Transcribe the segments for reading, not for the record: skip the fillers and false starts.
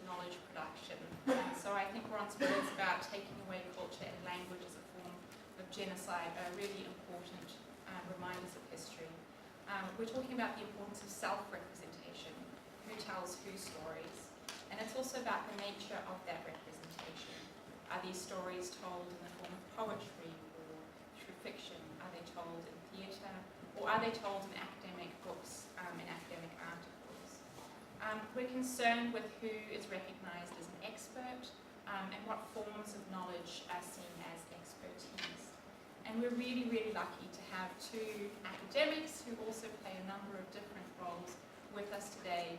knowledge production. So I think Ron's words about taking away culture and language as a form of genocide are really important reminders of history. We're talking about the importance of self-representation, who tells whose stories, and it's also about the nature of that representation. Are these stories told in the form of poetry or through fiction? Are they told in theatre? Or are they told in academic books, in academic articles? We're concerned with who is recognised as an expert and what forms of knowledge are seen as expertise. And we're really, really lucky to have two academics who also play a number of different roles with us today,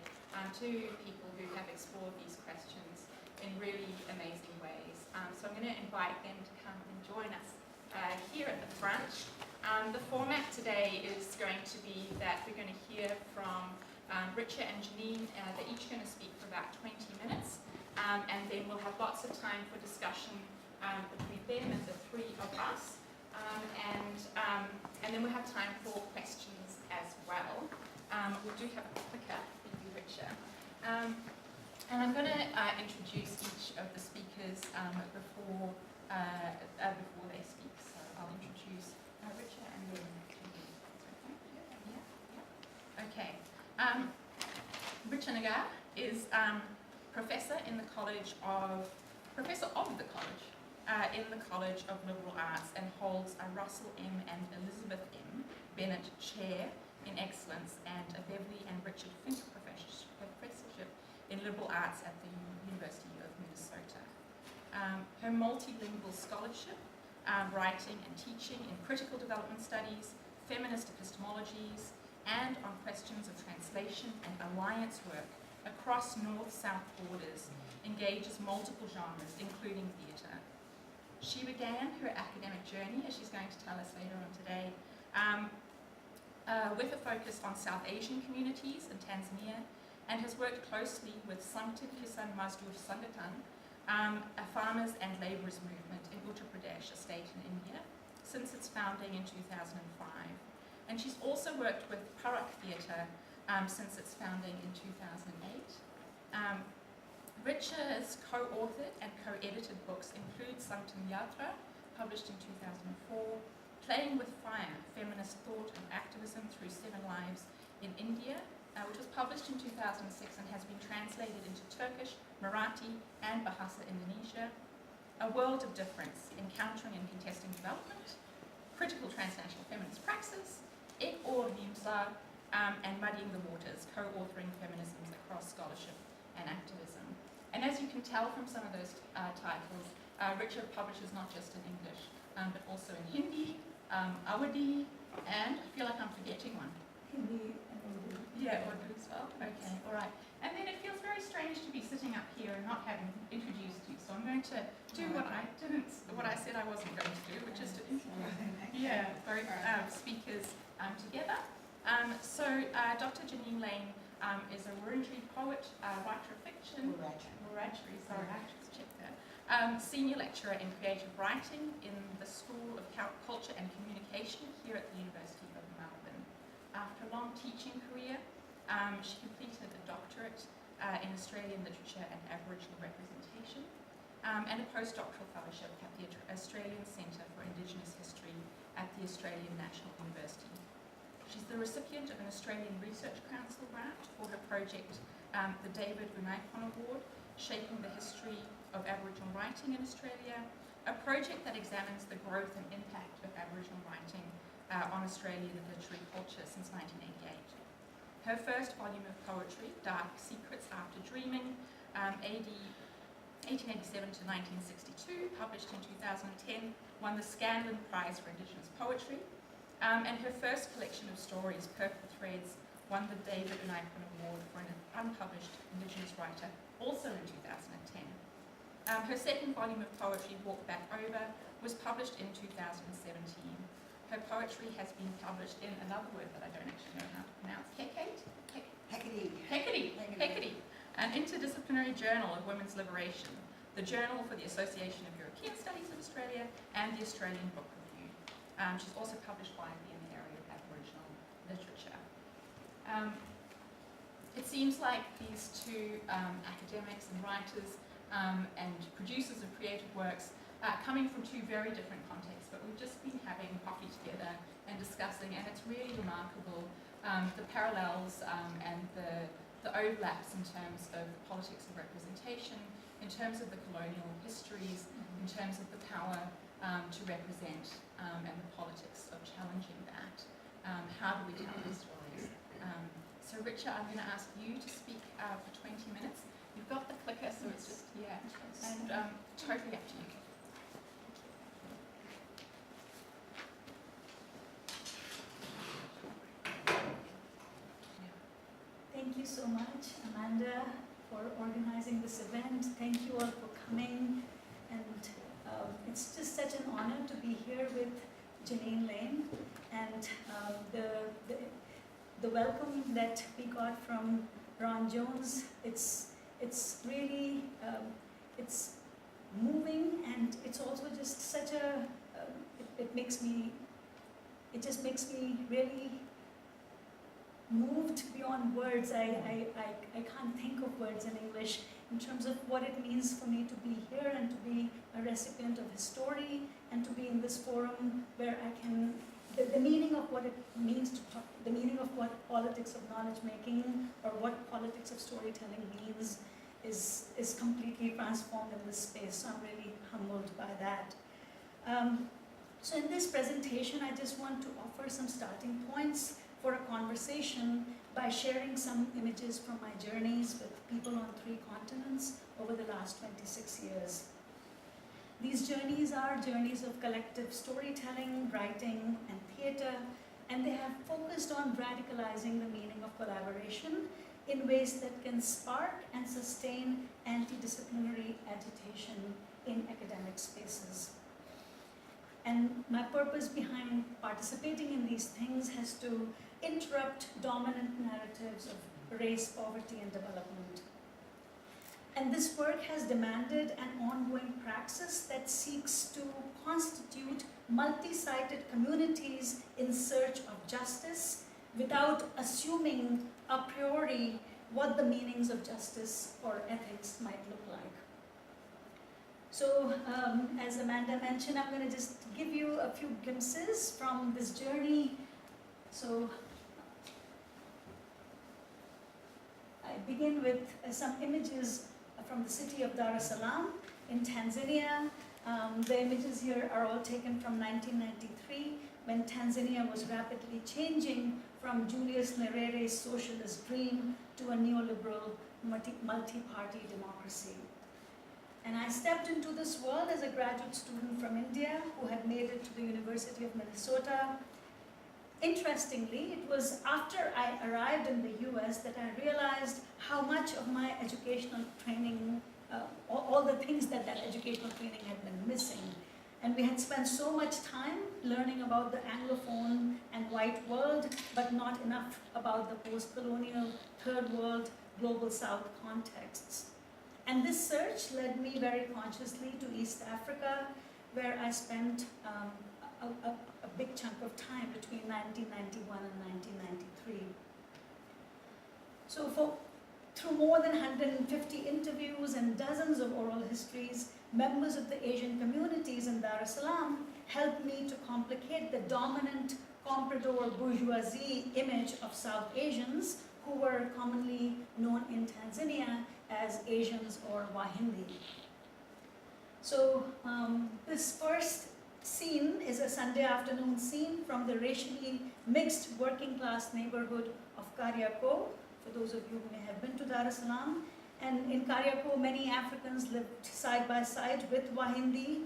two people who have explored these questions in really amazing ways. So I'm going to invite them to come and join us here at the front. The format today is going to be that we're going to hear from Richa and Janine. They're each going to speak for about 20 minutes, and then we'll have lots of time for discussion between them and the three of us. And then we'll have time for questions as well. We do have a clicker for you, Richa. And I'm going to introduce each of the speakers before they speak. So I'll introduce Richa and then okay. Richa Nagar is professor of the College in the College of Liberal Arts and holds a Russell M. and Elizabeth M. Bennett Chair in Excellence and a Beverly and Richard Fink Professorship in Liberal Arts at the University of Minnesota. Her multilingual scholarship, writing and teaching in critical development studies, feminist epistemologies, and on questions of translation and alliance work across north-south borders engages multiple genres, including theatre. She began her academic journey, as she's going to tell us later on today, with a focus on South Asian communities in Tanzania, and has worked closely with Sangtin Kisan Mazdoor Sangatan, a farmers and labourers movement in Uttar Pradesh, a state in India, since its founding in 2005. And she's also worked with Parak Theatre since its founding in 2008. Richa's co-authored and co-edited books include Sanctum Yatra, published in 2004, Playing with Fire, Feminist Thought and Activism Through 7 Lives in India, which was published in 2006 and has been translated into Turkish, Marathi and Bahasa Indonesia, A World of Difference, Encountering and Contesting Development, Critical Transnational Feminist Praxis, Ek Aur Nimsa, and Muddying the Waters, co-authoring feminisms across scholarship and activism. And as you can tell from some of those titles, Richa publishes not just in English, but also in Hindi, Awadhi, and I feel like I'm forgetting one. Hindi and Urdu. Yeah, Urdu as well. Okay, all right. And then it feels very strange to be sitting up here and not having introduced you. So I'm going to do what I said I wasn't going to do, which is to introduce both speakers together. So Dr. Janine Lane is a Wiradjuri poet, writer of fiction. Wiradjuri, sorry, I just checked that. Senior lecturer in creative writing in the School of Culture and Communication here at the University of Melbourne. After a long teaching career, she completed a doctorate in Australian literature and Aboriginal representation, and a postdoctoral fellowship at the Australian Centre for Indigenous History at the Australian National University. She's the recipient of an Australian Research Council grant for her project, the David Unaipon Award, Shaping the History of Aboriginal Writing in Australia, a project that examines the growth and impact of Aboriginal writing on Australian literary culture since 1988. Her first volume of poetry, Dark Secrets After Dreaming, AD 1887 to 1962, published in 2010, won the Scanlon Prize for Indigenous Poetry, and her first collection of stories, Purple Threads, won the David Unaipon Award for an unpublished Indigenous writer, also in 2010. Her second volume of poetry, Walk Back Over, was published in 2017. Her poetry has been published in another word that I don't actually know how to pronounce, Hecate, an interdisciplinary journal of women's liberation, the Journal for the Association of European Studies of Australia, and the Australian Book Review. She's also published widely in the area of Aboriginal literature. it seems like these two academics and writers and producers of creative works are coming from two very different contexts, but we've just been having coffee together and discussing, and it's really remarkable the parallels and the overlaps in terms of politics of representation, in terms of the colonial histories, in terms of the power to represent and the politics of challenging that. How do we tell these stories? So Richa, I'm going to ask you to speak for 20 minutes. You've got the clicker, so it's just, yeah, and totally up to you. Thank you so much, Amanda, for organizing this event. Thank you all for coming. And it's just such an honor to be here with Janine Lane. And the welcome that we got from Ron Jones, it's really, it's moving, and it's also just such a, it just makes me really moved beyond words. I can't think of words in English in terms of what it means for me to be here and to be a recipient of his story and to be in this forum where I can, the meaning of what it means to talk, the meaning of what politics of knowledge making or what politics of storytelling means is completely transformed in this space. So I'm really humbled by that. So in this presentation, I just want to offer some starting points for a conversation by sharing some images from my journeys with people on 3 continents over the last 26 years. These journeys are journeys of collective storytelling, writing, and theatre, and they have focused on radicalizing the meaning of collaboration in ways that can spark and sustain anti-disciplinary agitation in academic spaces. And my purpose behind participating in these things has to interrupt dominant narratives of race, poverty, and development. And this work has demanded an ongoing praxis that seeks to constitute multi-sided communities in search of justice without assuming a priori what the meanings of justice or ethics might look like. So, as Amanda mentioned, I'm going to just give you a few glimpses from this journey. So, I begin with some images from the city of Dar es Salaam in Tanzania. The images here are all taken from 1993, when Tanzania was rapidly changing from Julius Nyerere's socialist dream to a neoliberal multi-party democracy. And I stepped into this world as a graduate student from India who had made it to the University of Minnesota. Interestingly, it was after I arrived in the US that I realized how much of my educational training, all the things that educational training had been missing. And we had spent so much time learning about the Anglophone and white world, but not enough about the post-colonial, third world, global South contexts. And this search led me very consciously to East Africa, where I spent a big chunk of time between 1991 and 1993. So through more than 150 interviews and dozens of oral histories, members of the Asian communities in Dar es Salaam helped me to complicate the dominant comprador bourgeoisie image of South Asians, who were commonly known in Tanzania as Asians or Wahindi. So this first scene is a Sunday afternoon scene from the racially mixed working class neighborhood of Kariako, for those of you who may have been to Dar es Salaam. And in Kariako, many Africans lived side by side with Wahindi.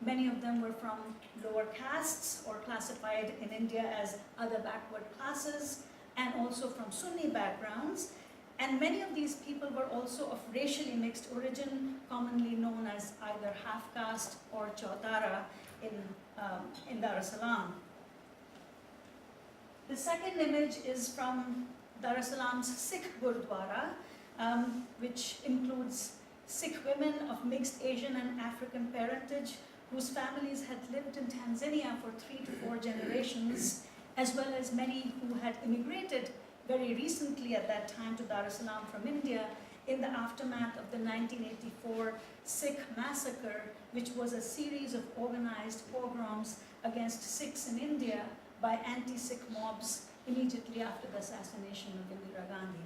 Many of them were from lower castes or classified in India as other backward classes, and also from Sunni backgrounds. And many of these people were also of racially mixed origin, commonly known as either half-caste or Chautara in Dar es Salaam. The second image is from Dar es Salaam's Sikh Gurdwara, which includes Sikh women of mixed Asian and African parentage whose families had lived in Tanzania for 3 to 4 generations, as well as many who had immigrated very recently at that time to Dar es Salaam from India in the aftermath of the 1984 Sikh massacre, which was a series of organized pogroms against Sikhs in India by anti-Sikh mobs immediately after the assassination of Indira Gandhi.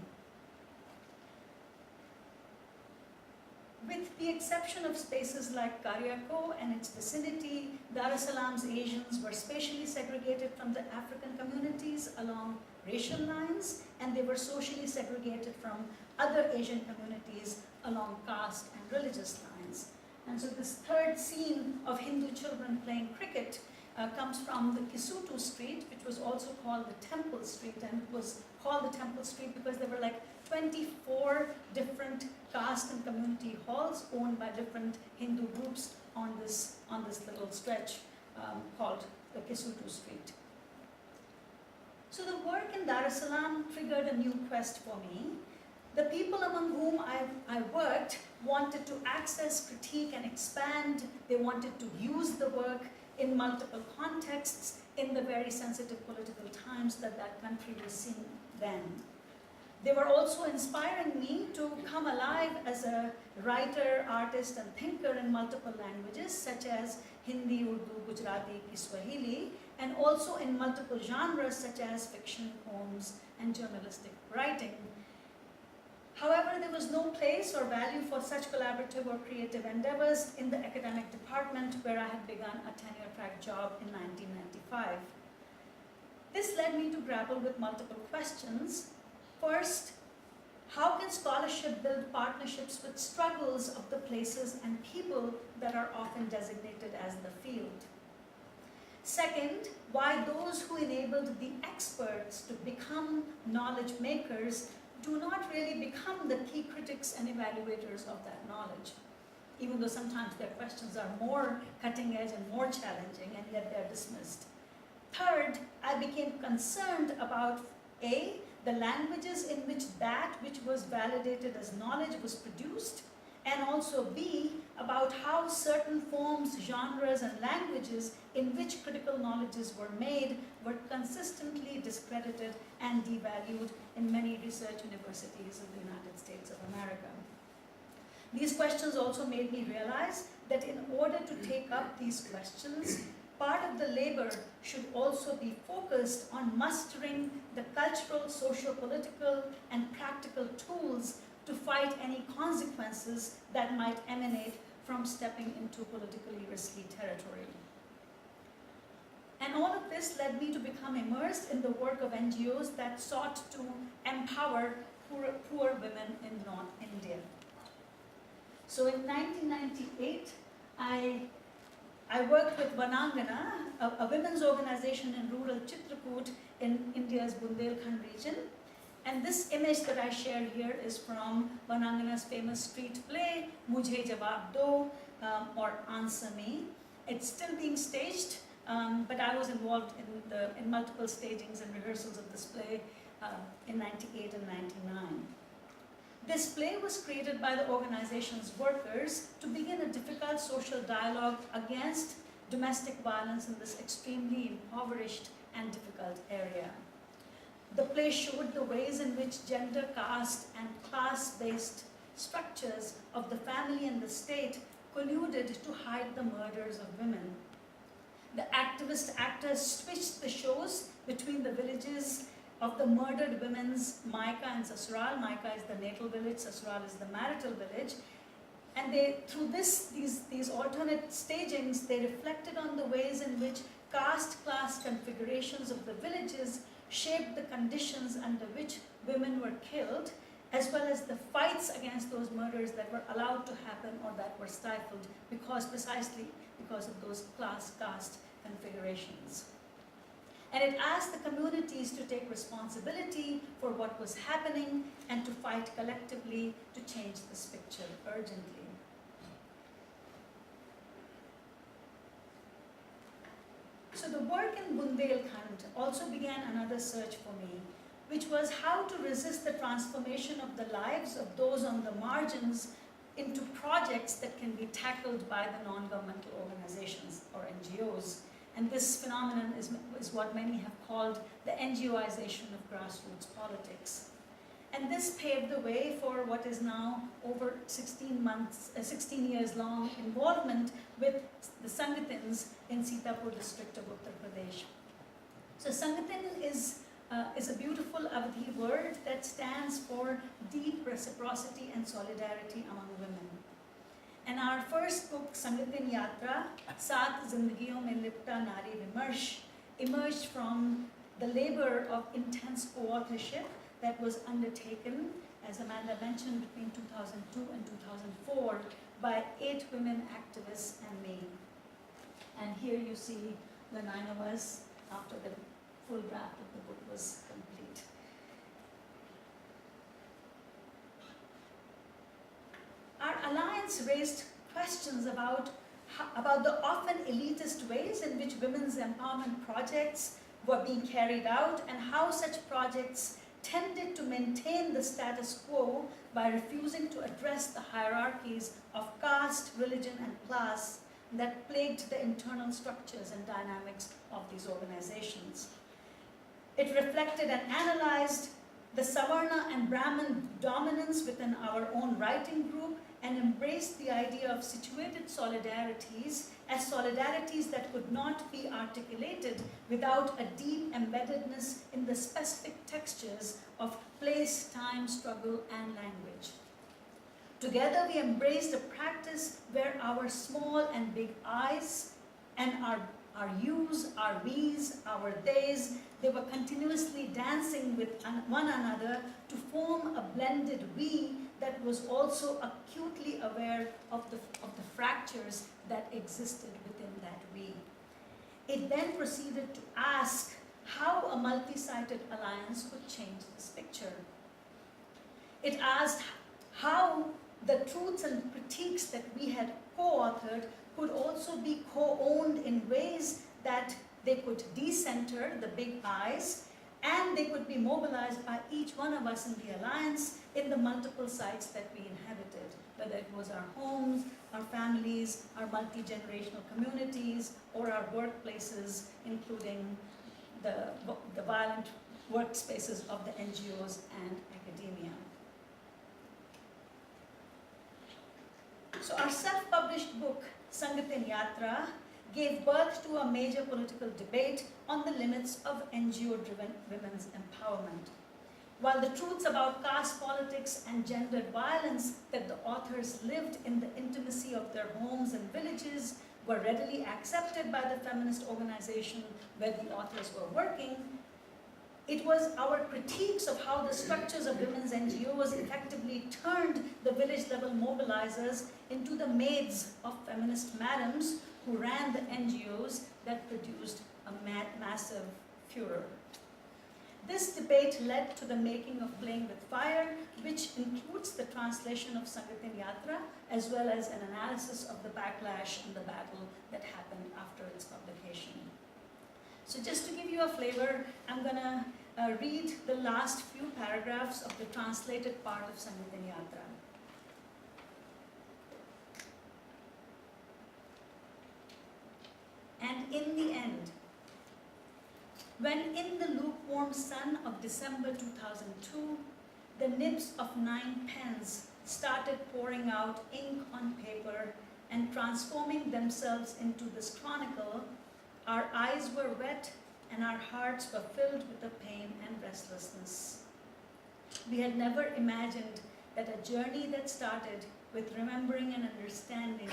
With the exception of spaces like Kariako and its vicinity, Dar es Salaam's Asians were spatially segregated from the African communities along racial lines, and they were socially segregated from other Asian communities along caste and religious lines. And so this third scene of Hindu children playing cricket comes from the Kisutu Street, which was also called the Temple Street, and it was called the Temple Street because there were like 24 different caste and community halls owned by different Hindu groups on this little stretch called the Kisutu Street. So the work in Dar es Salaam triggered a new quest for me. The people among whom I worked wanted to access, critique, and expand. They wanted to use the work in multiple contexts in the very sensitive political times that that country was seeing then. They were also inspiring me to come alive as a writer, artist, and thinker in multiple languages, such as Hindi, Urdu, Gujarati, Kiswahili, and also in multiple genres, such as fiction, poems, and journalistic writing. However, there was no place or value for such collaborative or creative endeavors in the academic department where I had begun a tenure-track job in 1995. This led me to grapple with multiple questions. First, how can scholarship build partnerships with struggles of the places and people that are often designated as the field? Second, why those who enabled the experts to become knowledge makers do not really become the key critics and evaluators of that knowledge, even though sometimes their questions are more cutting edge and more challenging, and yet they're dismissed. Third, I became concerned about A, the languages in which that which was validated as knowledge was produced, and also B, about how certain forms, genres, and languages in which critical knowledges were made were consistently discredited and devalued in many research universities in the United States of America. These questions also made me realize that in order to take up these questions, part of the labor should also be focused on mustering the cultural, socio-political, and practical tools to fight any consequences that might emanate from stepping into politically risky territory. And all of this led me to become immersed in the work of NGOs that sought to empower poor women in North India. So in 1998, I worked with Vanangana, a women's organization in rural Chitrakoot in India's Bundelkhand region. And this image that I share here is from Vanangana's famous street play, Mujhe Jawab Do, or Answer Me. It's still being staged, but I was involved in multiple stagings and rehearsals of this play in 98 and 99. This play was created by the organization's workers to begin a difficult social dialogue against domestic violence in this extremely impoverished and difficult area. The play showed the ways in which gender, caste, and class-based structures of the family and the state colluded to hide the murders of women. The activist actors switched the shows between the villages of the murdered women's Maika and Sasural. Maika is the natal village, Sasural is the marital village. And through these alternate stagings, they reflected on the ways in which caste class configurations of the villages shaped the conditions under which women were killed, as well as the fights against those murders that were allowed to happen or that were stifled precisely because of those class caste configurations. And it asked the communities to take responsibility for what was happening and to fight collectively to change this picture urgently. So the work in Bundelkhand also began another search for me, which was how to resist the transformation of the lives of those on the margins into projects that can be tackled by the non-governmental organizations or NGOs. And this phenomenon is what many have called the NGOization of grassroots politics. And this paved the way for what is now over 16 years long involvement with the Sangatins in Sitapur district of Uttar Pradesh. So Sangatin is a beautiful Awadhi word that stands for deep reciprocity and solidarity among women. And our first book, Sangatin Yatra, Saat Zindagiyon Mein Lipta Nari Vimarsh, emerged from the labor of intense co-authorship that was undertaken, as Amanda mentioned, between 2002 and 2004 by 8 women activists and me. And here you see the 9 of us after the full draft of the book was complete. Our alliance raised questions about the often elitist ways in which women's empowerment projects were being carried out and how such projects tended to maintain the status quo by refusing to address the hierarchies of caste, religion, and class that plagued the internal structures and dynamics of these organizations. It reflected and analyzed the Savarna and Brahmin dominance within our own writing group and embraced the idea of situated solidarities as solidarities that could not be articulated without a deep embeddedness in the specific textures of place, time, struggle, and language. Together we embraced a practice where our small and big I's and our yous, our we's, our they's, they were continuously dancing with one another to form a blended we that was also acutely aware of the fractures that existed within that we. It then proceeded to ask how a multi-sided alliance could change this picture. It asked how the truths and critiques that we had co-authored could also be co-owned in ways that they could decenter the big I's and they could be mobilized by each one of us in the alliance in the multiple sites that we inhabited, whether it was our homes, our families, our multi-generational communities, or our workplaces, including the violent workspaces of the NGOs and academia. So our self-published book, Sangatin Yatra, gave birth to a major political debate on the limits of NGO-driven women's empowerment. While the truths about caste politics and gendered violence that the authors lived in the intimacy of their homes and villages were readily accepted by the feminist organization where the authors were working, it was our critiques of how the structures of women's NGOs effectively turned the village-level mobilizers into the maids of feminist madams who ran the NGOs that produced a massive furor. This debate led to the making of Playing with Fire, which includes the translation of Sangatin Yatra, as well as an analysis of the backlash and the battle that happened after its publication. So just to give you a flavor, I'm gonna read the last few paragraphs of the translated part of Sangatin Yatra. And in the end, when in the lukewarm sun of December 2002, the nibs of 9 pens started pouring out ink on paper and transforming themselves into this chronicle, our eyes were wet and our hearts were filled with the pain and restlessness. We had never imagined that a journey that started with remembering and understanding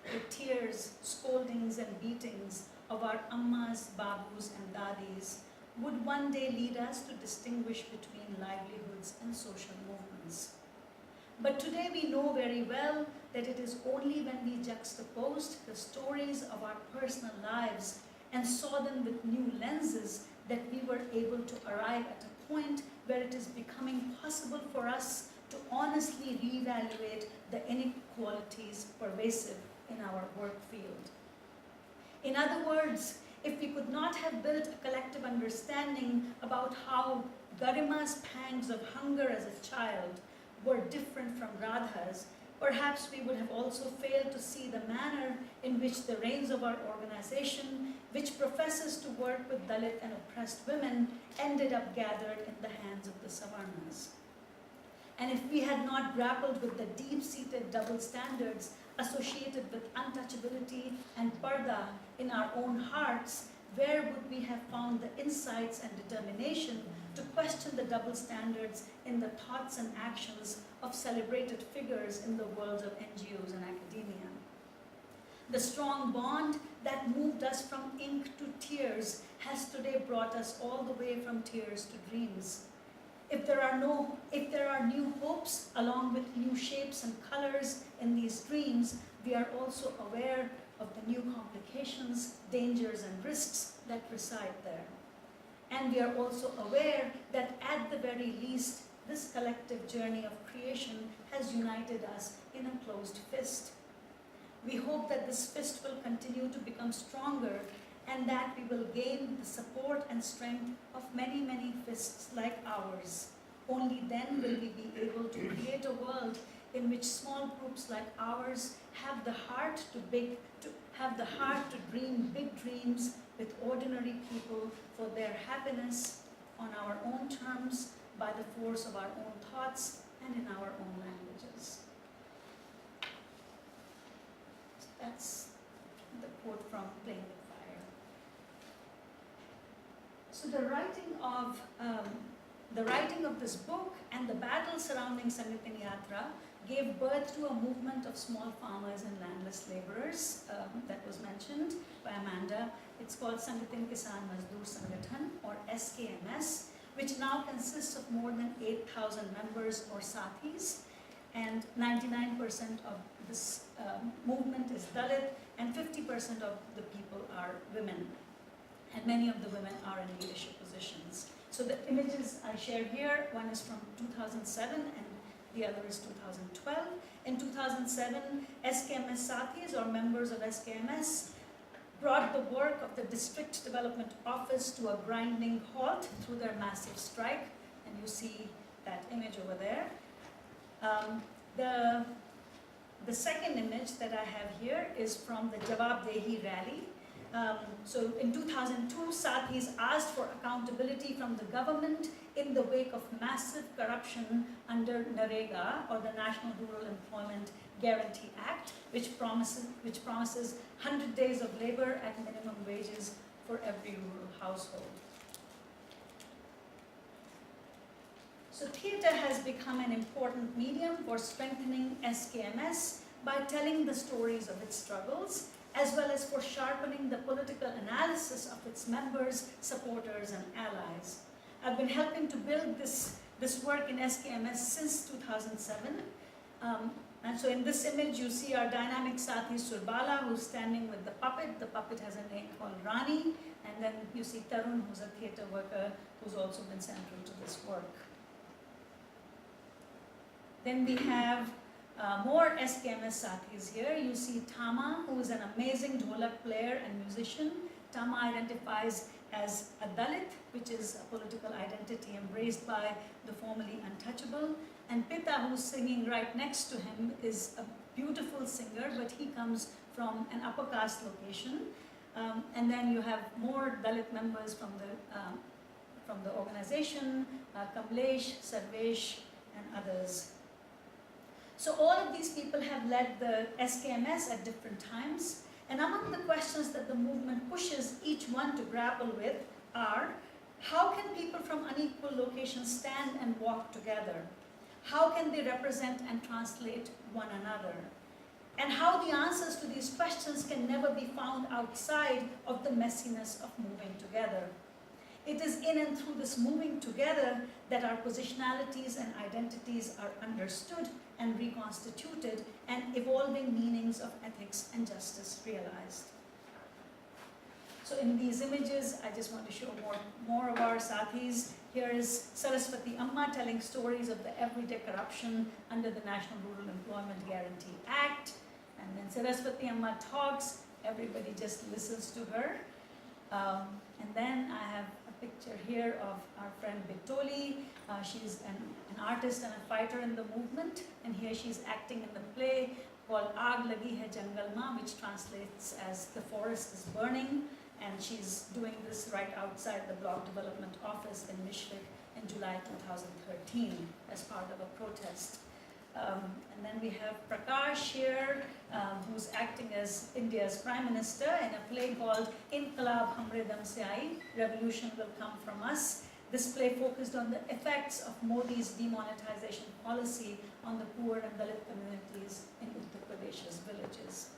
the tears, scoldings, and beatings of our ammas, babus, and dadis would one day lead us to distinguish between livelihoods and social movements. But today we know very well that it is only when we juxtaposed the stories of our personal lives and saw them with new lenses that we were able to arrive at a point where it is becoming possible for us to honestly reevaluate the inequalities pervasive in our work field. In other words, if we could not have built a collective understanding about how Garima's pangs of hunger as a child were different from Radha's, perhaps we would have also failed to see the manner in which the reins of our organization which professes to work with Dalit and oppressed women, ended up gathered in the hands of the Savarnas. And if we had not grappled with the deep-seated double standards associated with untouchability and parda in our own hearts, where would we have found the insights and determination to question the double standards in the thoughts and actions of celebrated figures in the worlds of NGOs and academia? The strong bond that moved us from ink to tears has today brought us all the way from tears to dreams. If there are new hopes along with new shapes and colors in these dreams, we are also aware of the new complications, dangers, and risks that reside there. And we are also aware that at the very least, this collective journey of creation has united us in a closed fist. We hope that this fist will continue to become stronger and that we will gain the support and strength of many, many fists like ours. Only then will we be able to create a world in which small groups like ours have the heart to dream big dreams with ordinary people for their happiness on our own terms, by the force of our own thoughts and in our own languages. So that's the quote from Playing with Fire. So the writing of this book and the battle surrounding Sangatin Yatra gave birth to a movement of small farmers and landless laborers that was mentioned by Amanda. It's called Sangatin Kisan Mazdoor Sangathan, or SKMS, which now consists of more than 8,000 members or sathis, and 99% of this movement is Dalit, and 50% of the people are women, and many of the women are in leadership positions. So the images I share here, one is from 2007 and the other is 2012. In 2007, SKMS Sathis, or members of SKMS, brought the work of the District Development Office to a grinding halt through their massive strike, and you see that image over there. The second image that I have here is from the Jawab Dehi rally. So in 2002, Sathis asked for accountability from the government in the wake of massive corruption under NREGA, or the National Rural Employment Guarantee Act, which promises 100 days of labor at minimum wages for every rural household. So theatre has become an important medium for strengthening SKMS by telling the stories of its struggles, as well as for sharpening the political analysis of its members, supporters, and allies. I've been helping to build this work in SKMS since 2007. And so in this image, you see our dynamic Sathi Surbala, who's standing with the puppet. The puppet has a name called Rani. And then you see Tarun, who's a theatre worker, who's also been central to this work. Then we have more SKMS Sathis here. You see Tama, who is an amazing dholak player and musician. Tama identifies as a Dalit, which is a political identity embraced by the formerly untouchable. And Pita, who's singing right next to him, is a beautiful singer, but he comes from an upper caste location. And then you have more Dalit members from the organization, Kamlesh, Sarvesh, and others. So all of these people have led the SKMS at different times, and among the questions that the movement pushes each one to grapple with are, how can people from unequal locations stand and walk together? How can they represent and translate one another? And how the answers to these questions can never be found outside of the messiness of moving together. It is in and through this moving together that our positionalities and identities are understood and reconstituted, and evolving meanings of ethics and justice realized. So in these images, I just want to show more of our Sathis. Here is Saraswati Amma telling stories of the everyday corruption under the National Rural Employment Guarantee Act. And then Saraswati Amma talks, everybody just listens to her. And then I have a picture here of our friend Bitoli. She's an artist and a fighter in the movement, and here she's acting in the play called Aag Lagi Hai Jangal Mein, which translates as The Forest is Burning, and she's doing this right outside the Block Development Office in Mishrik in July 2013 as part of a protest. And then we have Prakash here, who's acting as India's Prime Minister in a play called Inqilab Humre Dam Se Aayi, Revolution Will Come From Us. This play focused on the effects of Modi's demonetization policy on the poor and Dalit communities in Uttar Pradesh's villages.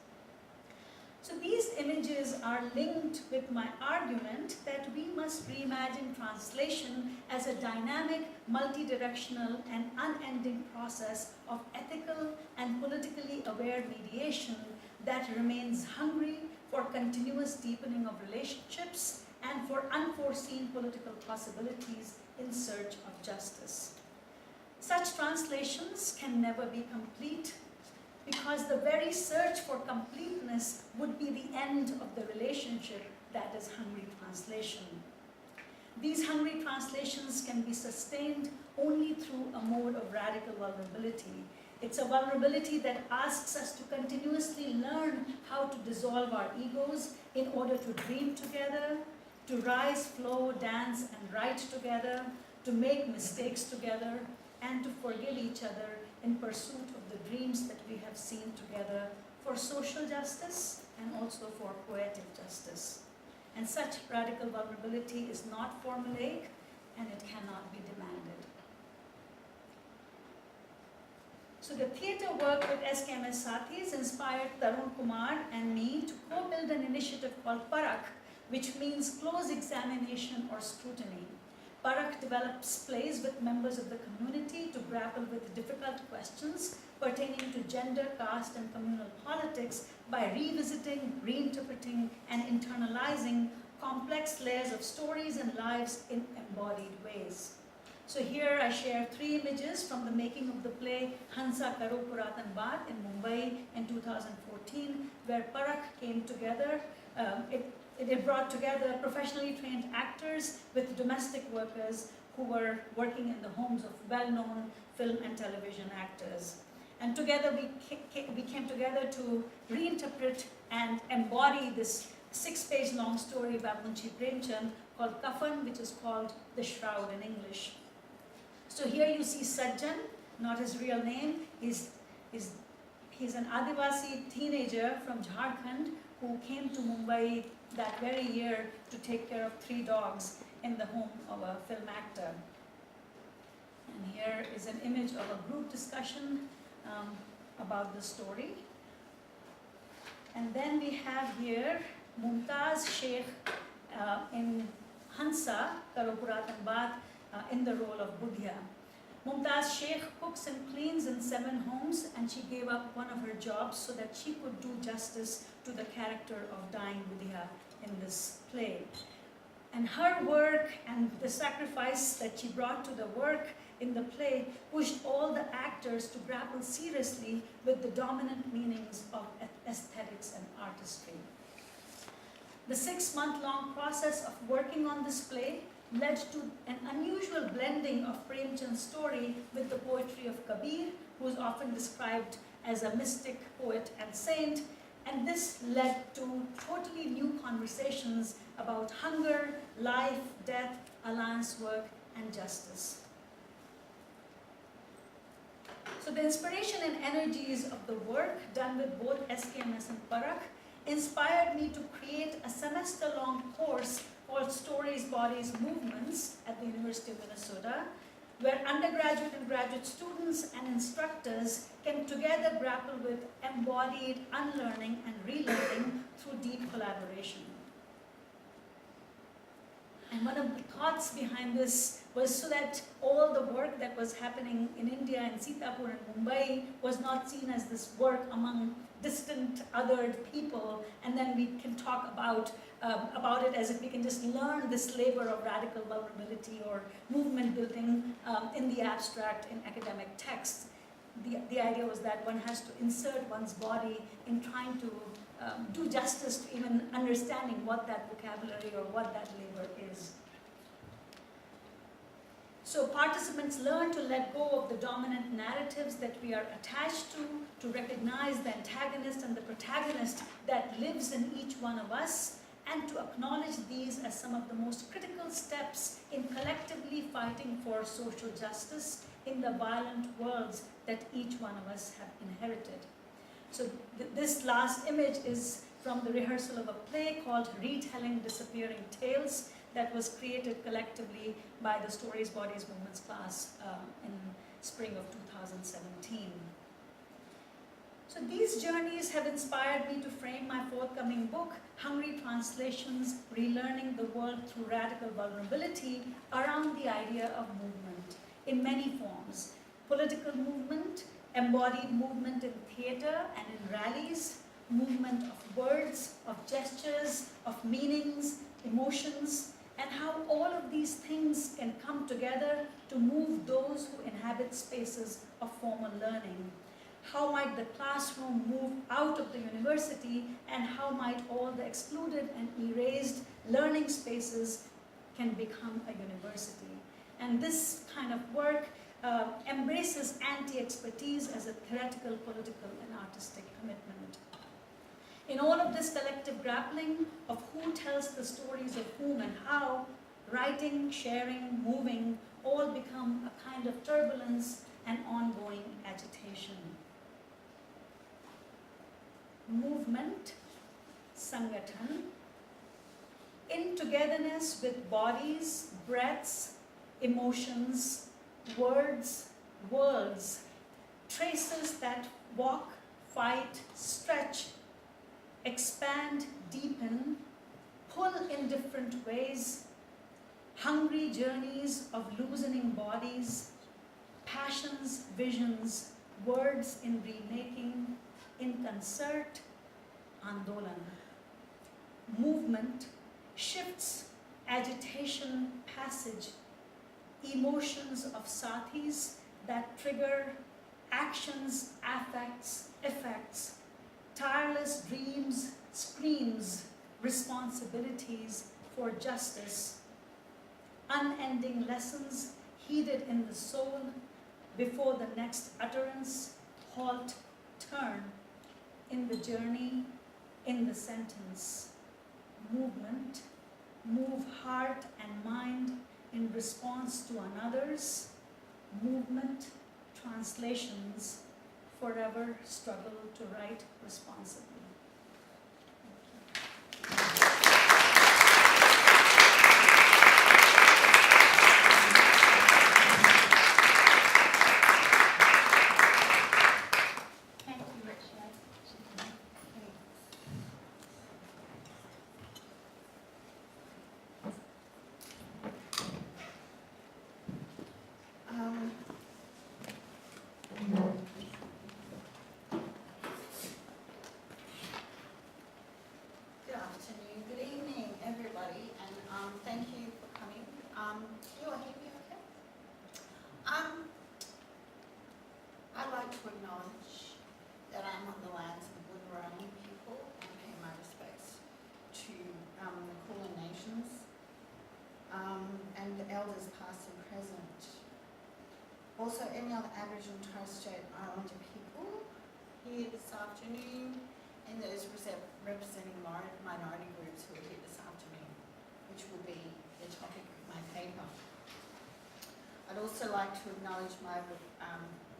So these images are linked with my argument that we must reimagine translation as a dynamic, multi-directional and unending process of ethical and politically aware mediation that remains hungry for continuous deepening of relationships and for unforeseen political possibilities in search of justice. Such translations can never be complete, because the very search for completeness would be the end of the relationship that is hungry translation. These hungry translations can be sustained only through a mode of radical vulnerability. It's a vulnerability that asks us to continuously learn how to dissolve our egos in order to dream together, to rise, flow, dance, and write together, to make mistakes together, and to forgive each other in pursuit of the dreams that we have seen together for social justice and also for poetic justice. And such radical vulnerability is not formulaic, and it cannot be demanded. So the theatre work with SKMS Sathis inspired Tarun Kumar and me to co-build an initiative called Parak, which means close examination or scrutiny. Parak develops plays with members of the community to grapple with difficult questions pertaining to gender, caste, and communal politics by revisiting, reinterpreting, and internalizing complex layers of stories and lives in embodied ways. So here I share 3 images from the making of the play Hansa Karo Puratan Baat in Mumbai in 2014, where Parak came together. It brought together professionally trained actors with domestic workers who were working in the homes of well-known film and television actors. And together we came together to reinterpret and embody this 6-page long story by Munshi Premchand called Kafan, which is called The Shroud in English. So here you see Sajjan, not his real name. He's an Adivasi teenager from Jharkhand who came to Mumbai that very year to take care of 3 dogs in the home of a film actor. And here is an image of a group discussion about the story. And then we have here Mumtaz Sheikh in Hansa, Karo Puratan Baat, in the role of Budhya. Mumtaz Sheikh cooks and cleans in 7 homes, and she gave up one of her jobs so that she could do justice to the character of dying Budhya in this play. And her work and the sacrifice that she brought to the work in the play pushed all the actors to grapple seriously with the dominant meanings of aesthetics and artistry. The 6-month-long process of working on this play led to an unusual blending of Premchand's story with the poetry of Kabir, who is often described as a mystic poet and saint, and this led to totally new conversations about hunger, life, death, alliance work, and justice. So the inspiration and energies of the work done with both SKMS and Parak inspired me to create a semester-long course called Stories, Bodies, Movements at the University of Minnesota, where undergraduate and graduate students and instructors can together grapple with embodied unlearning and relearning through deep collaboration. And one of the thoughts behind this was so that all the work that was happening in India and Sitapur and Mumbai was not seen as this work among distant, othered people, and then we can talk about it as if we can just learn this labor of radical vulnerability or movement building in the abstract in academic texts. The idea was that one has to insert one's body in trying to do justice to even understanding what that vocabulary or what that labor is. So participants learn to let go of the dominant narratives that we are attached to recognize the antagonist and the protagonist that lives in each one of us, and to acknowledge these as some of the most critical steps in collectively fighting for social justice in the violent worlds that each one of us have inherited. So this last image is from the rehearsal of a play called Retelling Disappearing Tales that was created collectively by the Stories, Bodies, Movements class in spring of 2017. So these journeys have inspired me to frame my forthcoming book, Hungry Translations, Relearning the World Through Radical Vulnerability, around the idea of movement in many forms. Political movement, embodied movement in theatre and in rallies, movement of words, of gestures, of meanings, emotions, and how all of these things can come together to move those who inhabit spaces of formal learning. How might the classroom move out of the university, and how might all the excluded and erased learning spaces can become a university? And this kind of work embraces anti-expertise as a theoretical, political, and artistic commitment. In all of this collective grappling of who tells the stories of whom and how, writing, sharing, moving, all become a kind of turbulence and ongoing agitation. Movement, Sangatan, in togetherness with bodies, breaths, emotions, words, worlds, traces that walk, fight, stretch, expand, deepen, pull in different ways, hungry journeys of loosening bodies, passions, visions, words in remaking, in concert, Andolan. Movement, shifts, agitation, passage, emotions of sathis that trigger actions, affects, effects, tireless dreams, screams, responsibilities for justice, unending lessons heeded in the soul before the next utterance, halt, turn, in the journey, in the sentence. Movement, move heart and mind in response to another's. Movement, translations, forever struggle to write responsibly. Thank you, Richa. Good afternoon, good evening, everybody, and thank you for coming. You all hear me okay? I'd like to acknowledge that I'm on the lands of the Wiradjuri people and pay my respects to the Kulin Nations and the elders past and present. Also, any other Aboriginal and Torres Strait Islander people here this afternoon, and those representing minority groups who are here this afternoon, which will be the topic of my paper. I'd also like to acknowledge my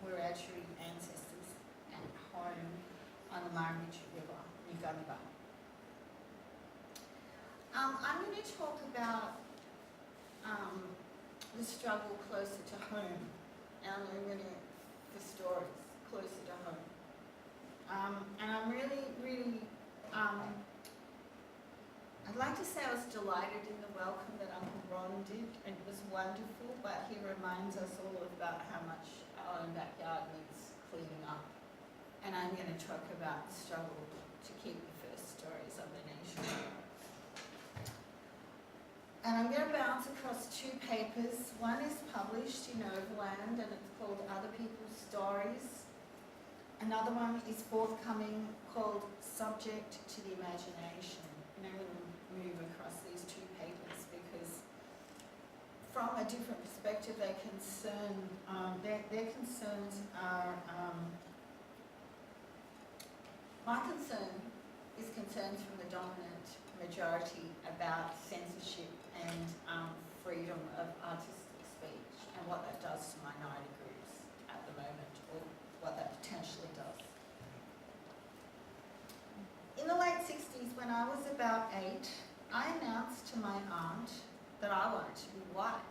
Wiradjuri ancestors at home on the Wiradjuri River, New Gunnerbah. I'm going to talk about the struggle closer to home, and I'm going to the stories closer to home. And I'm really, I'd like to say I was delighted in the welcome that Uncle Ron did, and it was wonderful, but he reminds us all about how much our own backyard needs cleaning up. And I'm going to talk about the struggle to keep the first stories of the nation. And I'm going to bounce across two papers. One is published in Overland, and it's called Other People's Stories. Another one is forthcoming called Subject to the Imagination. And I'm going to move across these two papers because from a different perspective they concern, their concerns are, my concern is concerns from the dominant majority about censorship and freedom of artistic speech and what that does to minority groups at the moment, or what that potentially does. In the late 60s, when I was about 8, I announced to my aunt that I wanted to be white.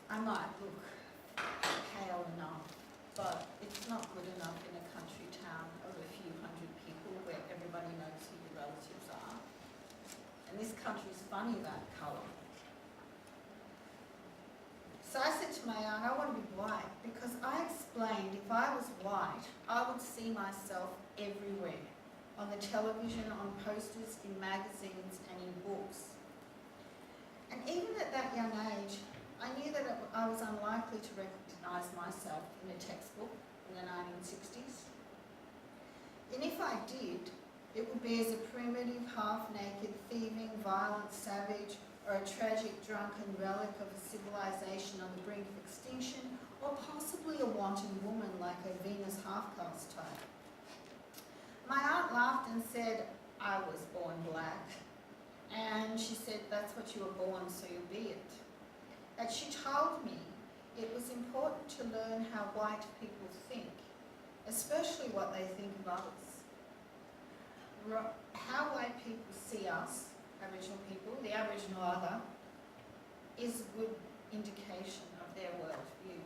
I might look pale enough, but it's not good enough in a country town of a few hundred people where everybody knows who your relatives are. And this country's funny about colour. So I said to my aunt, I want to be white, because I explained if I was white, I would see myself everywhere. On the television, on posters, in magazines and in books. And even at that young age, I knew that I was unlikely to recognise myself in a textbook in the 1960s. And if I did, it would be as a primitive, half-naked, thieving, violent savage, or a tragic, drunken relic of a civilization on the brink of extinction, or possibly a wanton woman like a Venus half-caste type. My aunt laughed and said, I was born black. And she said, that's what you were born, so you'll be it. And she told me it was important to learn how white people think, especially what they think of others. How white people see us, Aboriginal people, the Aboriginal other, is a good indication of their worldview,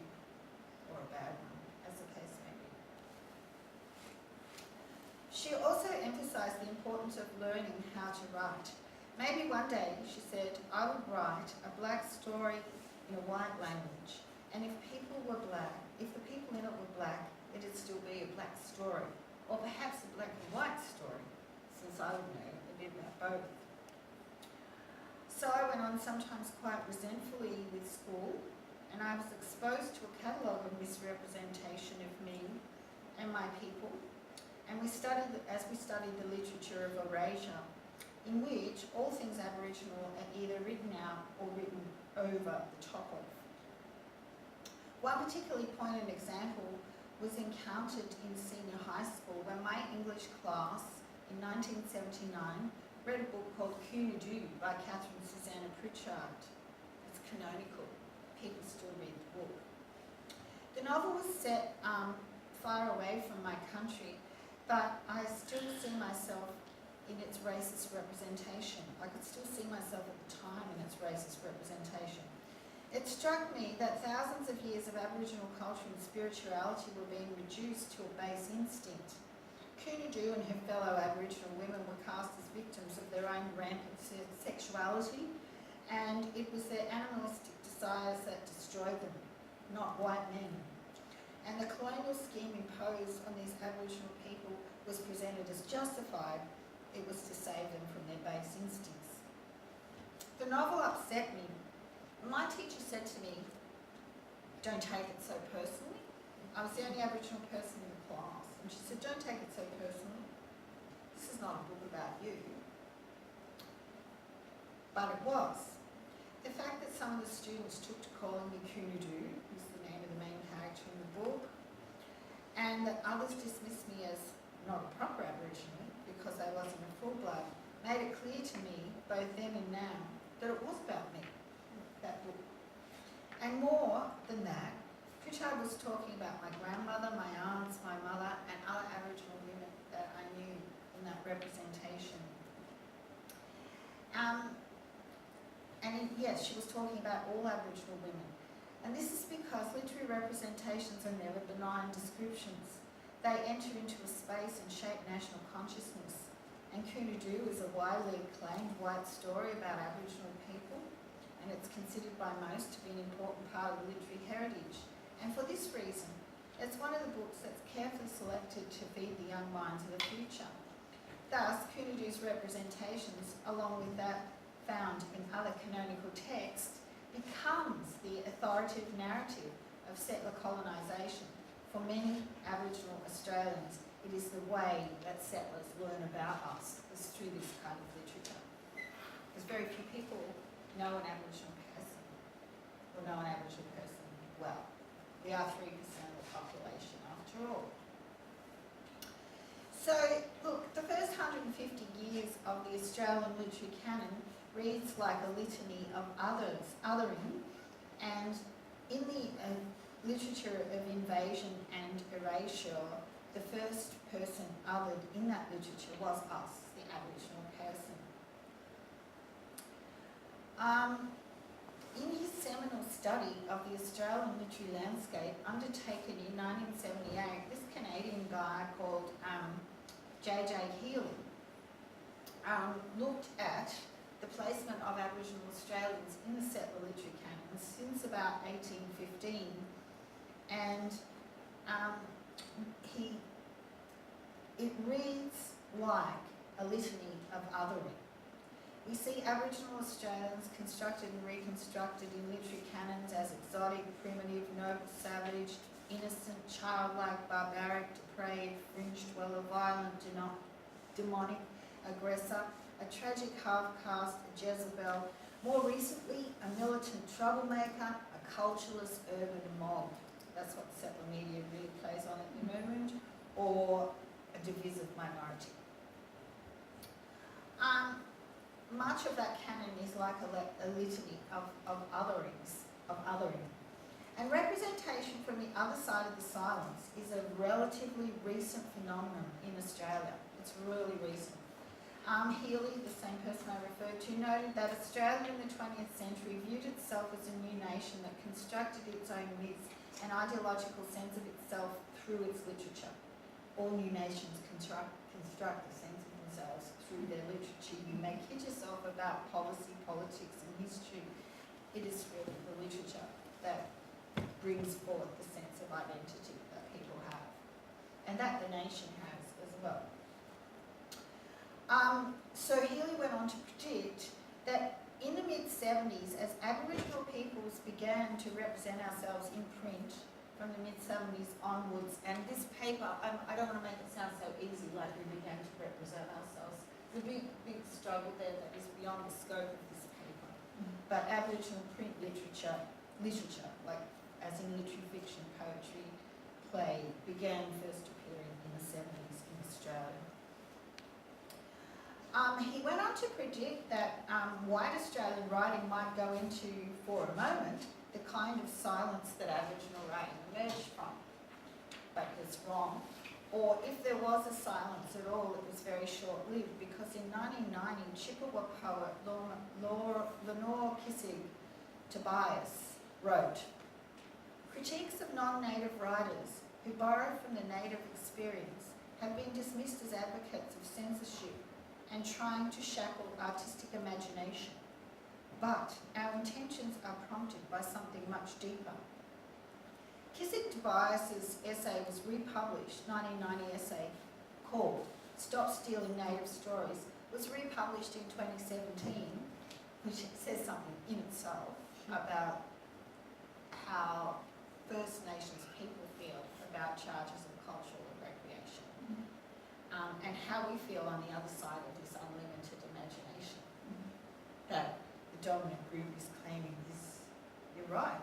or a bad one, as the case may be. She also emphasised the importance of learning how to write. Maybe one day, she said, I would write a black story in a white language, and if people were black, if the people in it were black, it'd still be a black story, or perhaps a black and white story, since I would know a bit about both. So I went on sometimes quite resentfully with school, and I was exposed to a catalogue of misrepresentation of me and my people, and as we studied the literature of Eurasia, in which all things Aboriginal are either written out or written over the top of. One particularly poignant example was encountered in senior high school when my English class in 1979 read a book called Wiradjuri by Catherine Susanna Pritchard. It's canonical. People still read the book. The novel was set far away from my country, but I still see myself in its racist representation. I could still see myself at the time in its racist representation. It struck me that thousands of years of Aboriginal culture and spirituality were being reduced to a base instinct. Wiradjuri and her fellow Aboriginal women were cast as victims of their own rampant sexuality, and it was their animalistic desires that destroyed them, not white men. And the colonial scheme imposed on these Aboriginal people was presented as justified. It was to save them from their base instincts. The novel upset me. My teacher said to me, don't take it so personally. I was the only Aboriginal person in the class, and she said, don't take it so personally. This is not a book about you. But it was. The fact that some of the students took to calling me Wiradjuri, who's the name of the main character in the book, and that others dismissed me as not a proper Aboriginal, because I wasn't a full-blood, made it clear to me, both then and now, that it was about me, that book. And more than that, Pritchard was talking about my grandmother, my aunts, my mother, and other Aboriginal women that I knew in that representation. Yes, she was talking about all Aboriginal women. And this is because literary representations are never benign descriptions. They enter into a space and shape national consciousness. And Wiradjuri is a widely acclaimed white story about Aboriginal people, and it's considered by most to be an important part of the literary heritage. And for this reason, it's one of the books that's carefully selected to feed the young minds of the future. Thus, Wiradjuri's representations, along with that found in other canonical texts, becomes the authoritative narrative of settler colonisation. For many Aboriginal Australians, it is the way that settlers learn about us, is through this kind of literature. Because very few people know an Aboriginal person, or know an Aboriginal person well. We are 3% of the population, after all. of the Australian literary canon reads like a litany of othering, and in the literature of invasion and erasure, the first person othered in that literature was us, the Aboriginal person. In his seminal study of the Australian literary landscape undertaken in 1978, this Canadian guy called J.J. Healy looked at the placement of Aboriginal Australians in the settler literary canon since about 1815, and it reads like a litany of othering. We see Aboriginal Australians constructed and reconstructed in literary canons as exotic, primitive, noble, savage, innocent, childlike, barbaric, depraved, fringe dweller, violent, demonic, aggressor, a tragic half-caste, a Jezebel, more recently a militant troublemaker, a cultureless urban mob. That's what settler media really plays on at the moment, or a divisive minority. Much of that canon is like a litany of othering. And representation from the other side of the silence is a relatively recent phenomenon in Australia. It's really recent. Healy, the same person I referred to, noted that Australia in the 20th century viewed itself as a new nation that constructed its own myths and ideological sense of itself through its literature. All new nations construct a sense of themselves through their literature. You may kid yourself about policy, politics and history. It is really the literature that brings forth the sense of identity that people have, and that the nation has as well. So Healy went on to predict that in the mid-70s, as Aboriginal peoples began to represent ourselves in print from the mid-70s onwards, and this paper, I don't want to make it sound so easy, like we began to represent ourselves. There's a big struggle there that is beyond the scope of this paper. But Aboriginal print literature, like as in literary fiction, poetry, play, began first appearing in the 70s in Australia. He went on to predict that white Australian writing might go into, for a moment, the kind of silence that Aboriginal writing emerged from. But it's wrong. Or if there was a silence at all, it was very short-lived, because in 1990, Chippewa poet Lenore Kissig Tobias wrote, "Critiques of non-native writers who borrow from the native experience have been dismissed as advocates of censorship and trying to shackle artistic imagination. But our intentions are prompted by something much deeper." Kissig Tobias's essay was republished, 1990 essay called "Stop Stealing Native Stories," was republished in 2017, which says something in itself about how First Nations people feel about charges of cultural recreation, and how we feel on the other side of this unlimited imagination that the dominant group is claiming this. You're right.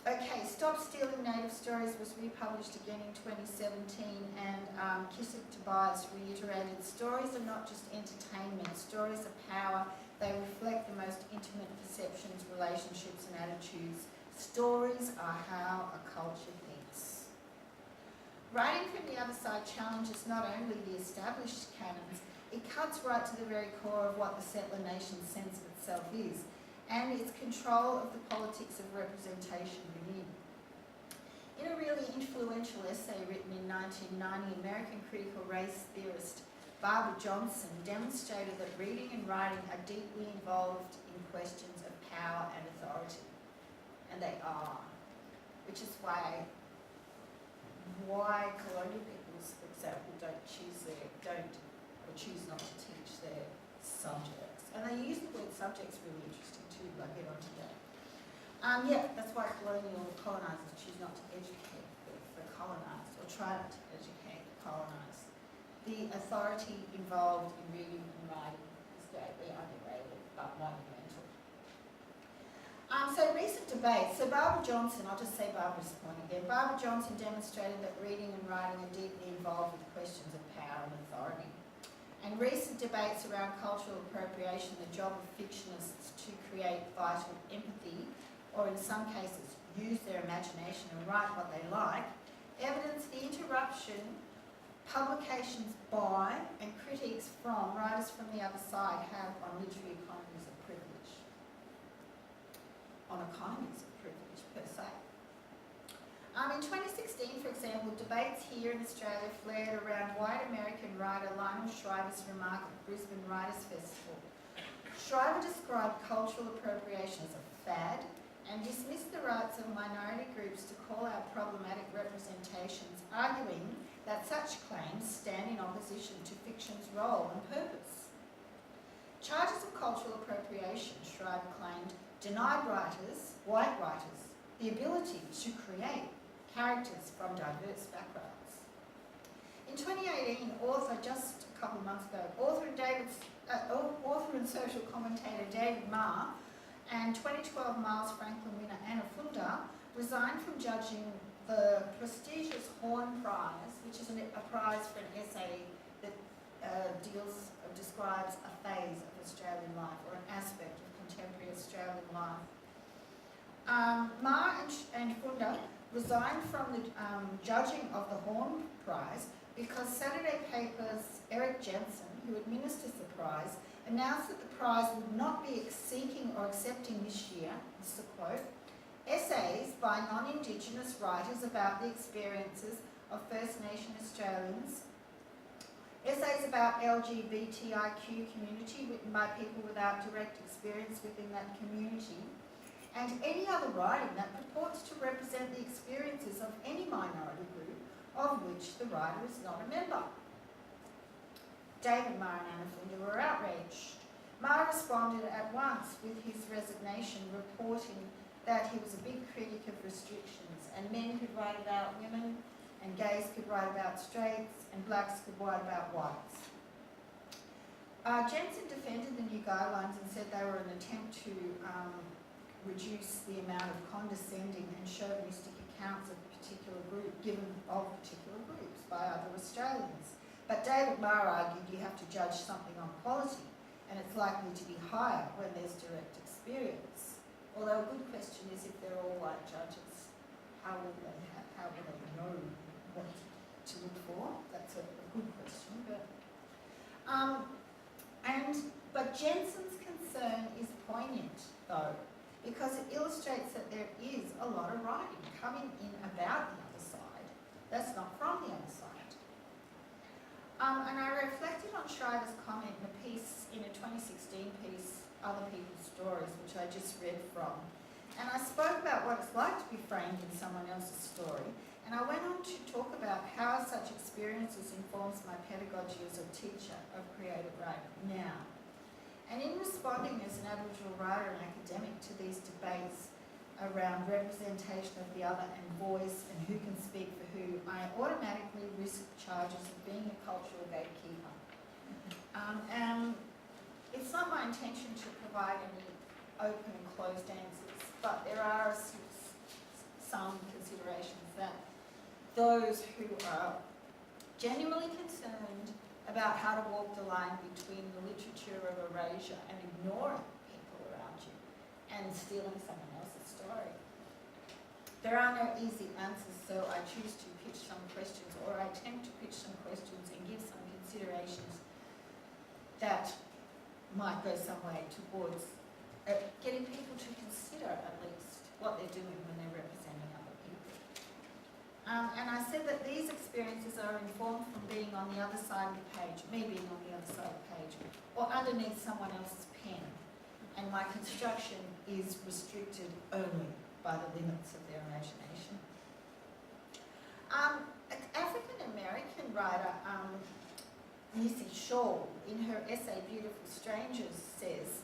Okay, "Stop Stealing Native Stories" was republished again in 2017, and Kissig Tobias reiterated, "Stories are not just entertainment, stories are power. They reflect the most intimate perceptions, relationships and attitudes. Stories are how a culture thinks." Writing from the other side challenges not only the established canons, it cuts right to the very core of what the settler nation's sense of itself is, and its control of the politics of representation within. In a really influential essay written in 1990, American critical race theorist Barbara Johnson demonstrated that reading and writing are deeply involved in questions of power and authority. And they are. Which is why colonial peoples, for example, choose not to teach their subjects. And they use the word subjects really interesting too, like get on today. Yeah, that's why colonial colonisers choose not to educate the colonised, or try not to educate the colonised. The authority involved in reading and writing is greatly underrated, but monumental. So recent debate. So Barbara Johnson, I'll just say Barbara's point again. Barbara Johnson demonstrated that reading and writing are deeply involved with questions of power and authority. And recent debates around cultural appropriation, the job of fictionists to create vital empathy, or in some cases use their imagination and write what they like, evidence the interruption publications by and critiques from writers from the other side have on literary economies of privilege. On economies of privilege, per se. In 2016, for example, debates here in Australia flared around white American writer Lionel Shriver's remark at the Brisbane Writers' Festival. Shriver described cultural appropriation as a fad and dismissed the rights of minority groups to call out problematic representations, arguing that such claims stand in opposition to fiction's role and purpose. Charges of cultural appropriation, Shriver claimed, denied writers, white writers, the ability to create characters from diverse backgrounds. In 2018, just a couple of months ago, author and social commentator David Marr and 2012 Miles Franklin winner Anna Funda resigned from judging the prestigious Horn Prize, which is a prize for an essay that describes a phase of Australian life or an aspect of contemporary Australian life. Marr and Funda resigned from the judging of the Horn Prize because Saturday Paper's Eric Jensen, who administers the prize, announced that the prize would not be seeking or accepting this year, this is a quote, essays by non-Indigenous writers about the experiences of First Nation Australians, essays about LGBTIQ community written by people without direct experience within that community, and any other writing that purports to represent the experiences of any minority group of which the writer is not a member. David Marr and Anna Funda were outraged. Marr responded at once with his resignation, reporting that he was a big critic of restrictions, and men could write about women, and gays could write about straights, and blacks could write about whites. Jensen defended the new guidelines and said they were an attempt to reduce the amount of condescending and chauvinistic accounts of particular groups by other Australians. But David Marr argued you have to judge something on quality, and it's likely to be higher when there's direct experience. Although a good question is, if they're all white judges, how will they know what to look for? That's a good question. But Jensen's concern is poignant, though, because it illustrates that there is a lot of writing coming in about the other side that's not from the other side. And I reflected on Shriver's comment in a piece, in a 2016 piece, Other People's Stories, which I just read from. And I spoke about what it's like to be framed in someone else's story, and I went on to talk about how such experiences informs my pedagogy as a teacher of creative writing now. And in responding as an Aboriginal writer and academic to these debates around representation of the other and voice and who can speak for who, I automatically risk charges of being a cultural gatekeeper. And it's not my intention to provide any open and closed answers, but there are some considerations that those who are genuinely concerned about how to walk the line between the literature of erasure and ignoring people around you and stealing someone else's story. There are no easy answers, so I choose to pitch some questions, or I attempt to pitch some questions and give some considerations that might go some way towards getting people to consider at least what they're doing when they're representing other people. And I said that these experiences are informed from being on the other side of the page, me being on the other side of the page, or underneath someone else's pen. And my construction is restricted only by the limits of their imagination. African-American writer Missy Shaw, in her essay Beautiful Strangers, says,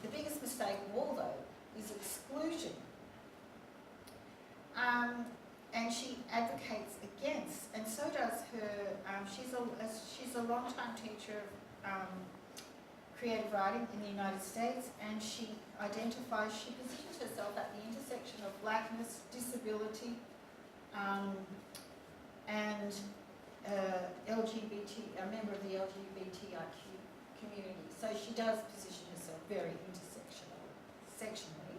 the biggest mistake of all, though, is exclusion. And she advocates against, and so does her, she's a long-time teacher of creative writing in the United States, and she positions herself at the intersection of blackness, disability, and a member of the LGBTIQ community. So she does position herself very intersectionally.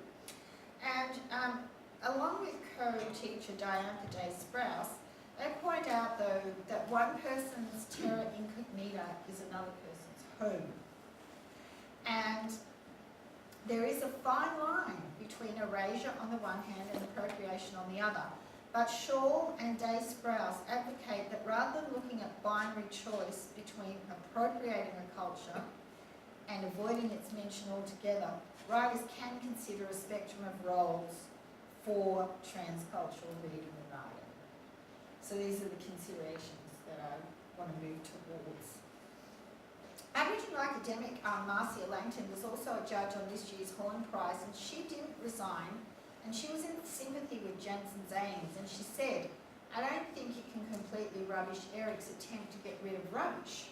And along with co-teacher Diana Day-Sprouse, they point out, though, that one person's terra incognita is another person's home. And there is a fine line between erasure on the one hand and appropriation on the other. But Shaw and Day-Sprouse advocate that rather than looking at binary choice between appropriating a culture and avoiding its mention altogether, writers can consider a spectrum of roles for transcultural reading and writing. So these are the considerations that I want to move towards. Aboriginal academic Marcia Langton was also a judge on this year's Horn Prize, and she didn't resign, and she was in sympathy with Jansen's aims, and she said, "I don't think you can completely rubbish Eric's attempt to get rid of rubbish,"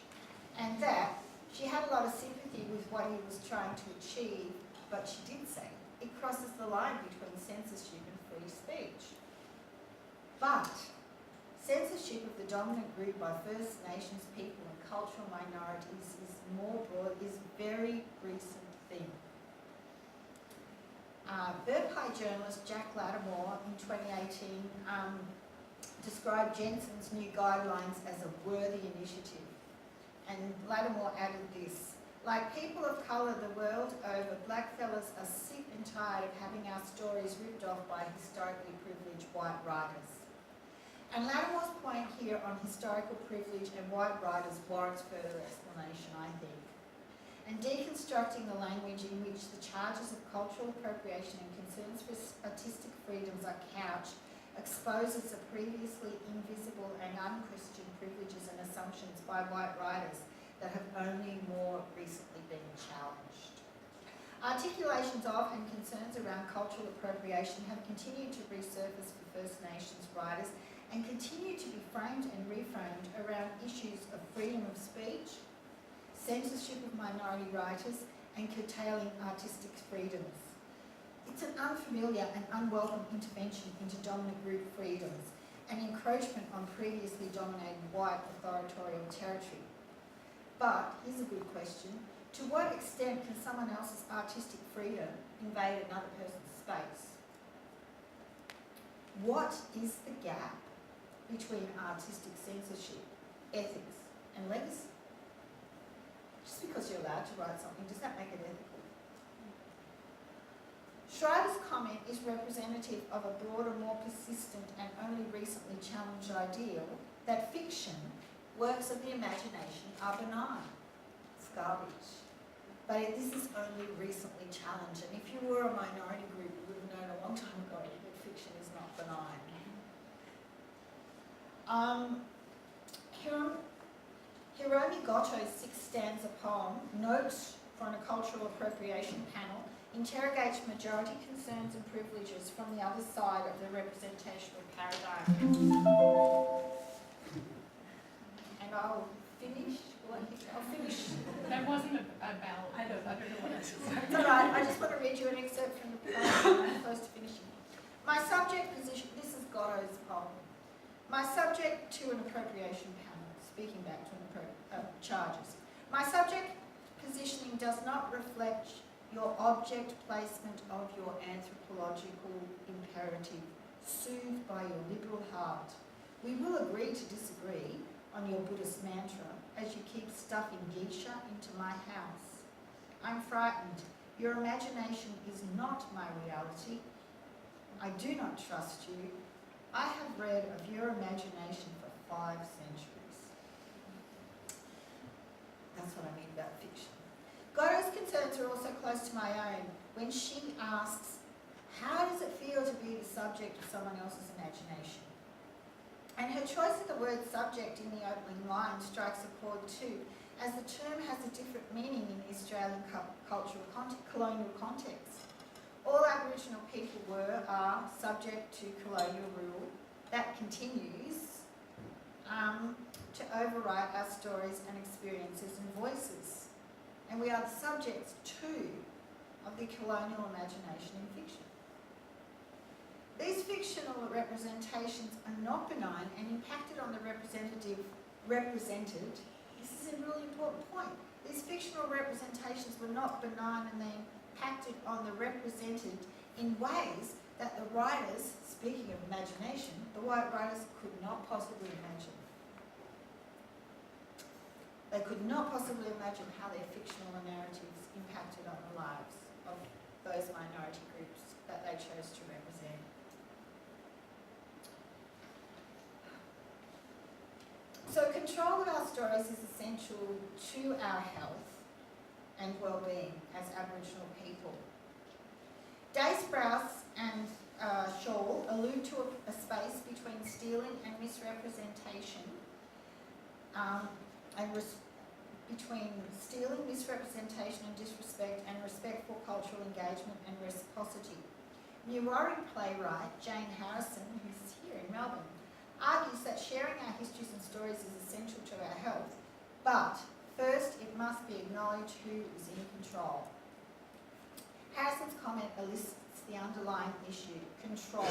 and that she had a lot of sympathy with what he was trying to achieve, but she did say it crosses the line between censorship and free speech. But censorship of the dominant group by First Nations people and cultural minorities is a very recent thing. Burpie journalist Jack Lattimore in 2018 described Jensen's new guidelines as a worthy initiative. And Lattimore added this: "Like people of colour the world over, blackfellas are sick and tired of having our stories ripped off by historically privileged white writers." And Lattimore's point here on historical privilege and white writers warrants further explanation, I think. And deconstructing the language in which the charges of cultural appropriation and concerns for artistic freedoms are couched exposes the previously invisible and unquestioned privileges and assumptions by white writers that have only more recently been challenged. Articulations of and concerns around cultural appropriation have continued to resurface for First Nations writers and continue to be framed and reframed around issues of freedom of speech, censorship of minority writers, and curtailing artistic freedoms. It's an unfamiliar and unwelcome intervention into dominant group freedoms, an encroachment on previously dominated white authoritarian territory. But here's a good question: to what extent can someone else's artistic freedom invade another person's space? What is the gap between artistic censorship, ethics, and legacy? Just because you're allowed to write something, does that make it ethical? Schreiber's comment is representative of a broader, more persistent and only recently challenged ideal that fiction, works of the imagination, are benign. It's garbage. But this is only recently challenged, and if you were a minority group, you would have known a long time ago that fiction is not benign. Hiromi Goto's six-stanza poem, Notes from a Cultural Appropriation Panel, interrogates majority concerns and privileges from the other side of the representational paradigm. And I'll finish. That wasn't a bell. I don't know what it is. It's all right. I just want to read you an excerpt from the poem. I'm close to finishing. My subject position, this is Goto's poem. My subject to an appropriation panel, speaking back to charges. My subject positioning does not reflect your object placement of your anthropological imperative, soothed by your liberal heart. We will agree to disagree on your Buddhist mantra as you keep stuffing geisha into my house. I'm frightened. Your imagination is not my reality. I do not trust you. I have read of your imagination for 5 centuries. That's what I mean about fiction. Goto's concerns are also close to my own when she asks, how does it feel to be the subject of someone else's imagination? And her choice of the word subject in the opening line strikes a chord too, as the term has a different meaning in the Australian colonial context. All Aboriginal people are subject to colonial rule that continues to override our stories and experiences and voices. And we are the subjects too of the colonial imagination in fiction. These fictional representations are not benign and impacted on the representative represented, this is a really important point, these fictional representations were not benign and they impacted on the represented in ways that the writers, speaking of imagination, the white writers could not possibly imagine. They could not possibly imagine how their fictional narratives impacted on the lives of those minority groups that they chose to represent. So control of our stories is essential to our health and well-being as Aboriginal people. Day Sprouse and Shaw allude to a space between stealing and misrepresentation, between stealing, misrepresentation and disrespect, and respectful cultural engagement and reciprocity. Newari playwright Jane Harrison, who's here in Melbourne, argues that sharing our histories and stories is essential to our health, but first it must be acknowledged who is in control. Harrison's comment elicits the underlying issue, control,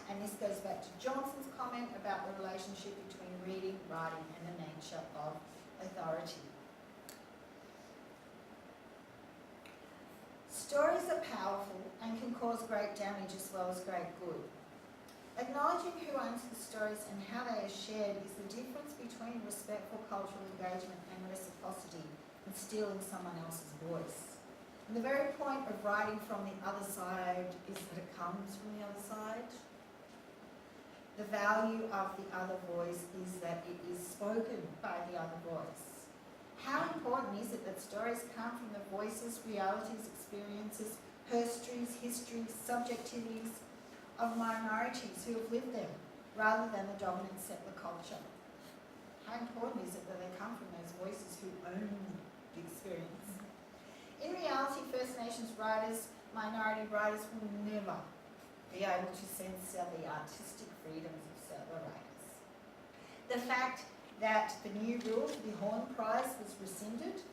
and this goes back to Johnson's comment about the relationship between reading, writing, and the nature of authority. Stories are powerful and can cause great damage as well as great good. Acknowledging who owns the stories and how they are shared is the difference between respectful cultural engagement and reciprocity and stealing someone else's voice. And the very point of writing from the other side is that it comes from the other side. The value of the other voice is that it is spoken by the other voice. How important is it that stories come from the voices, realities, experiences, histories, subjectivities of minorities who have lived them, rather than the dominant settler culture? How important is it that they come from those voices who own the experience? In reality, First Nations writers, minority writers will never be able to censor the artistic freedoms of settler writers. The fact that the new rule for the Horn Prize was rescinded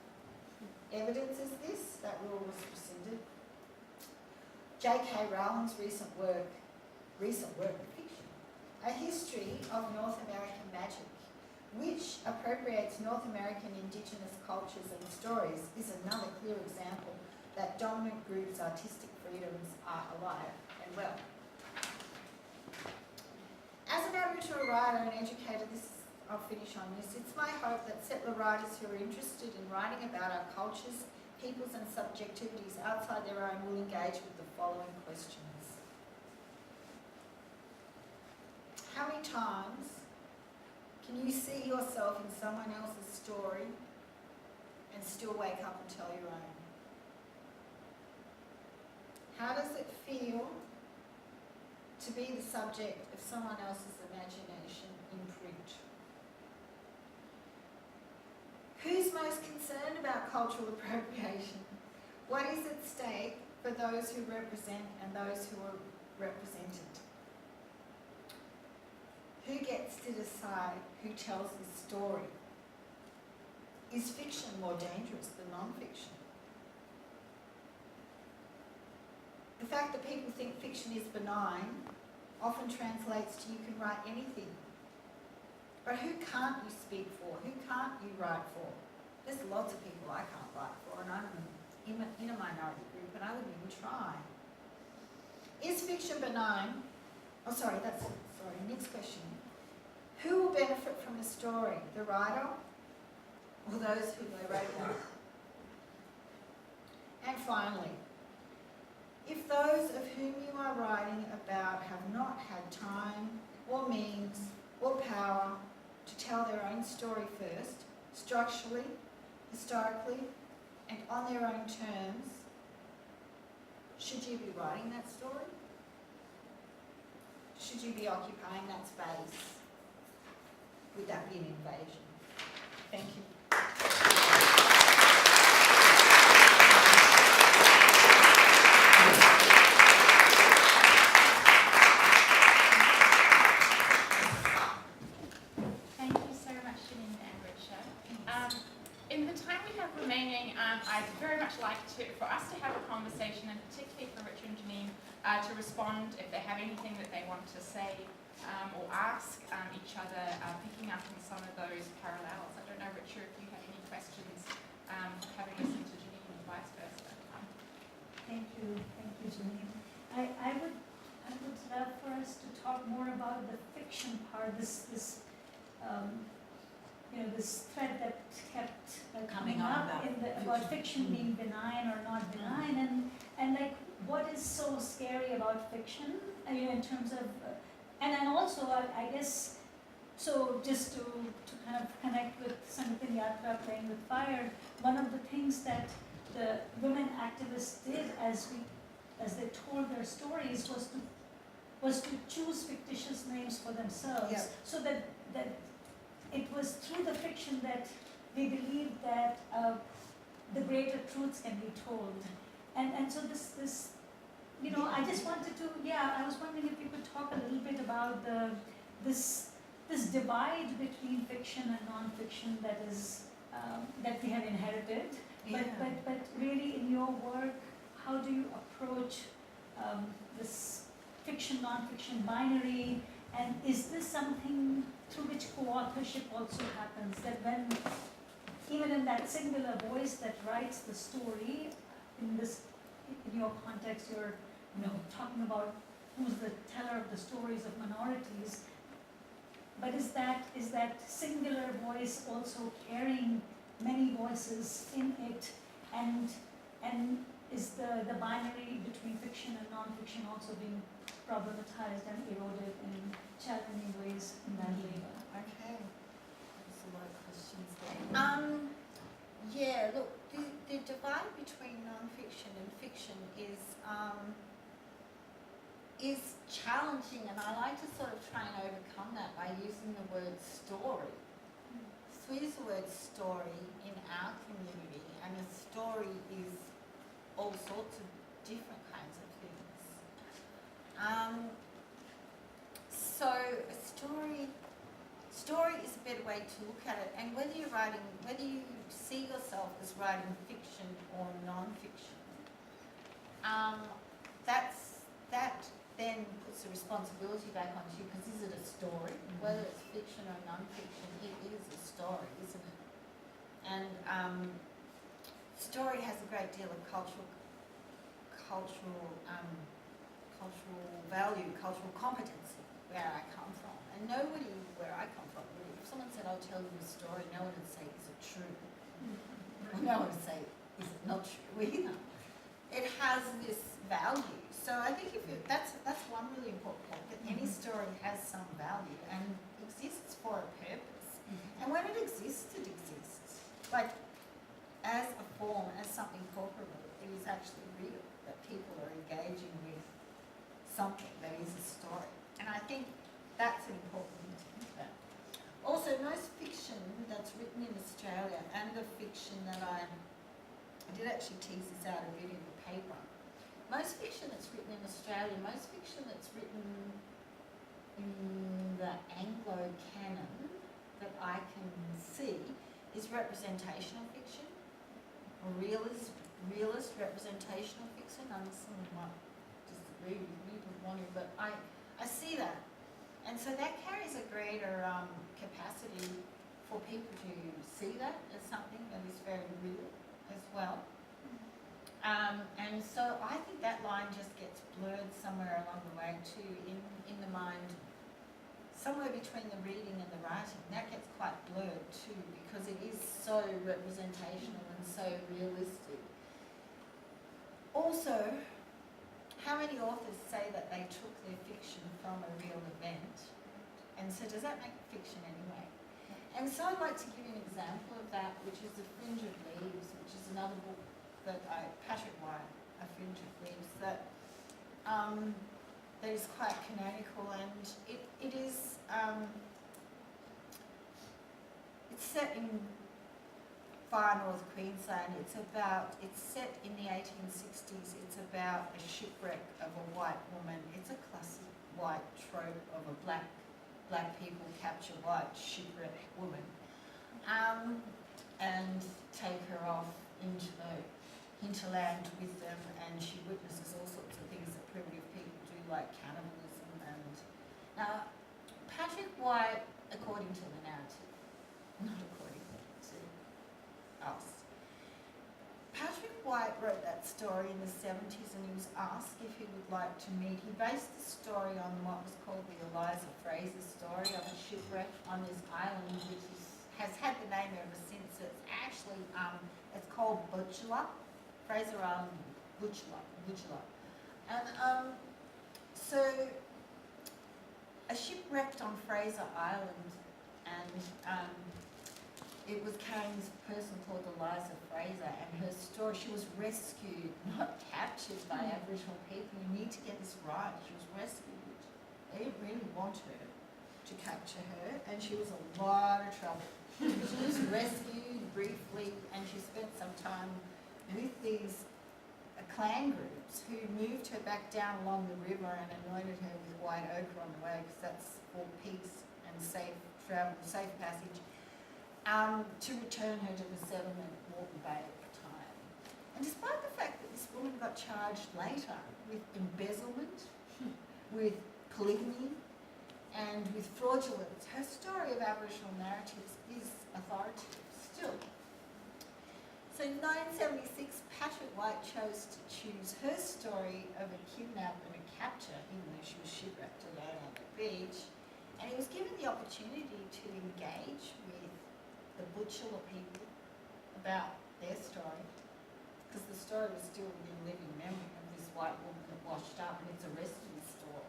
evidences this, that rule was rescinded. J.K. Rowling's recent work of fiction, A History of North American Magic, which appropriates North American Indigenous cultures and stories, is another clear example that dominant groups' artistic freedoms are alive and well. As an Aboriginal writer and educator, I'll finish on this. It's my hope that settler writers who are interested in writing about our cultures, peoples and subjectivities outside their own will engage with the following questions. How many times can you see yourself in someone else's story and still wake up and tell your own? How does it feel to be the subject of someone else's imagination in print? Who's most concerned about cultural appropriation? What is at stake for those who represent and those who are represented? Who gets to decide who tells the story? Is fiction more dangerous than non-fiction? The fact that people think fiction is benign often translates to you can write anything. But who can't you speak for? Who can't you write for? There's lots of people I can't write for, and I'm in a minority group, and I wouldn't even try. Is fiction benign? Next question. Who will benefit from the story? The writer or those who they wrote about? And finally, if those of whom you are writing about have not had time or means or power to tell their own story first, structurally, historically, and on their own terms, should you be writing that story? Should you be occupying that space? Would that be an invasion? Thank you. Thank you so much, Janine and Richa. In the time we have remaining, I'd very much like for us to have a conversation, and particularly for Richa and Janine, to respond if they have anything that they want to say or ask each each other, picking up on some of those parallels. I don't know, Richa, if you had any questions, having listened to Janine and vice versa. Thank you, Janine. I would love for us to talk more about the fiction part. This thread that kept coming up about fiction being benign or not benign, and like what is so scary about fiction, in terms of, and then also I guess, so just to kind of connect with Sangeetan Yatra, playing with fire, one of the things that the women activists did as they told their stories was to choose fictitious names for themselves, Yeah. so that it was through the fiction that they believed that the greater truths can be told, and so this I just wanted to I was wondering if you could talk a little bit about this divide between fiction and non-fiction that is that we have inherited. But really, in your work, how do you approach this fiction, non-fiction binary, and is this something through which co-authorship also happens, that when, even in that singular voice that writes the story, in your context, you're talking about who's the teller of the stories of minorities, but is that singular voice also carrying many voices in it, and is the binary between fiction and non-fiction also being problematized and eroded in challenging ways in that labor? Okay. There's a lot of questions there. Look, the divide between non-fiction and fiction is challenging, and I like to sort of try and overcome that by using the word story. So we use the word story in our community, and a story is all sorts of different kinds of things. So a story is a better way to look at it, and whether you see yourself as writing fiction or non-fiction, that then puts the responsibility back onto you, because is it a story? Whether it's fiction or non-fiction, it is a story, isn't it? And story has a great deal of cultural value, cultural competency, where I come from. And nobody where I come from, really, if someone said, I'll tell you a story, no one would say, is it true? Or no one would say, is it not true either? It has this value. So I think that's one really important point, that any story has some value and exists for a purpose. And when it exists, like as a form, as something corporate, it is actually real, that people are engaging with something that is a story. And I think that's an important thing to think about. Also, most fiction that's written in Australia, and the fiction that I did actually tease this out a bit in the paper, most fiction that's written in Australia, most fiction that's written in the Anglo canon that I can see is representational fiction, or realist representational fiction. Someone might disagree with me, but I see that. And so that carries a greater capacity for people to see that as something that is very real as well. And so I think that line just gets blurred somewhere along the way too, in the mind, somewhere between the reading and the writing. That gets quite blurred too, because it is so representational and so realistic. Also, how many authors say that they took their fiction from a real event? And so does that make it fiction anyway? And so I'd like to give you an example of that, which is The Fringe of Leaves, which is another book that Patrick White, A Fringe of Leaves, that is quite canonical, and it is it's set in far north Queensland. It's set in the 1860s. It's about a shipwreck of a white woman. It's a classic white trope of a black people capture white shipwreck woman and take her off into the hinterland with them, and she witnesses all sorts of things that primitive people do, like cannibalism. And now Patrick Patrick White, according to the narrative, not according to us, Patrick White wrote that story in the 70s, and he was asked if he would like to meet. He based the story on what was called the Eliza Fraser story of a shipwreck on this island, which has had the name ever since. It's actually, it's called Butula, Fraser Island, Butula. And so a ship wrecked on Fraser Island, and it was carrying this person called Eliza Fraser, and her story, she was rescued, not captured by Aboriginal people. You need to get this right. She was rescued. They didn't really want her to capture her, and she was a lot of trouble. She was rescued briefly, and she spent some time with these clan groups who moved her back down along the river and anointed her with white ochre on the way, because that's for peace and safe travel, safe passage, to return her to the settlement at Moreton Bay at the time. And despite the fact that this woman got charged later with embezzlement, with polygamy, and with fraudulence, her story of Aboriginal narratives is authoritative still. So in 1976, Patrick White chose to choose her story of a kidnap and a capture, even though she was shipwrecked alone on the beach. And he was given the opportunity to engage with the Butchula people about their story, because the story was still within living memory of this white woman that washed up, and it's a rescue story.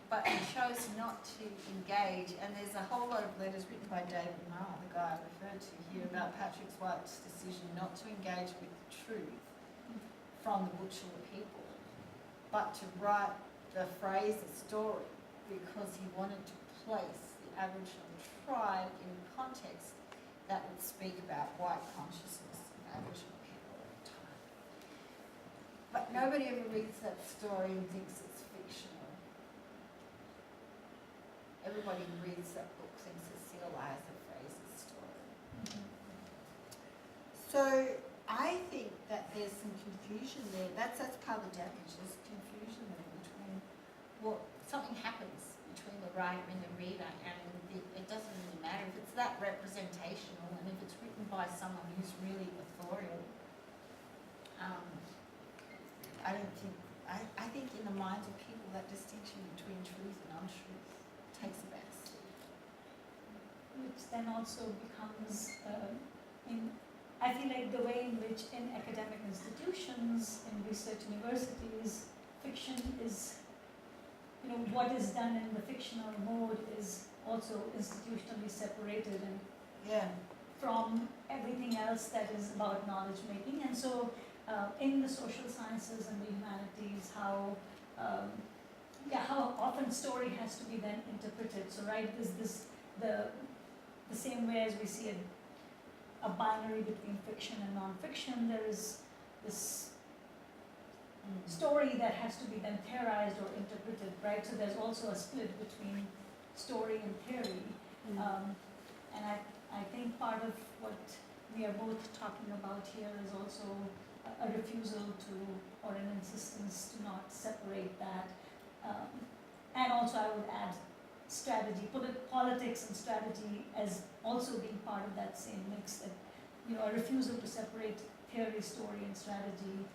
But he chose not to engage, and there's a whole lot of letters written by David Marr, the guy I referred to here, about Patrick White's decision not to engage with the truth from the Butchula people, but to write the Fraser story because he wanted to place the Aboriginal tribe in a context that would speak about white consciousness of Aboriginal people at the time. But nobody ever reads that story and thinks it's fictional. Everybody who reads that book thinks it's the Eliza Fraser story. So I think that there's some confusion there. That's part of the damage. There's confusion there between something happens between the writer and the reader, and it doesn't really matter if it's that representational, and if it's written by someone who's really authorial. I think in the minds of people that distinction between truth and untruth takes a back seat. Which then also becomes, I feel like the way in which in academic institutions, in research universities, fiction is, what is done in the fictional mode is also institutionally separated and from everything else that is about knowledge making. And so in the social sciences and the humanities, how often story has to be then interpreted. So the same way as we see a binary between fiction and non-fiction, there is this story that has to be then theorized or interpreted, right? So there's also a split between story and theory. And I think part of what we are both talking about here is also a refusal to, or an insistence to not separate that. And also I would add strategy, politics and strategy as also being part of that same mix, that a refusal to separate theory, story and strategy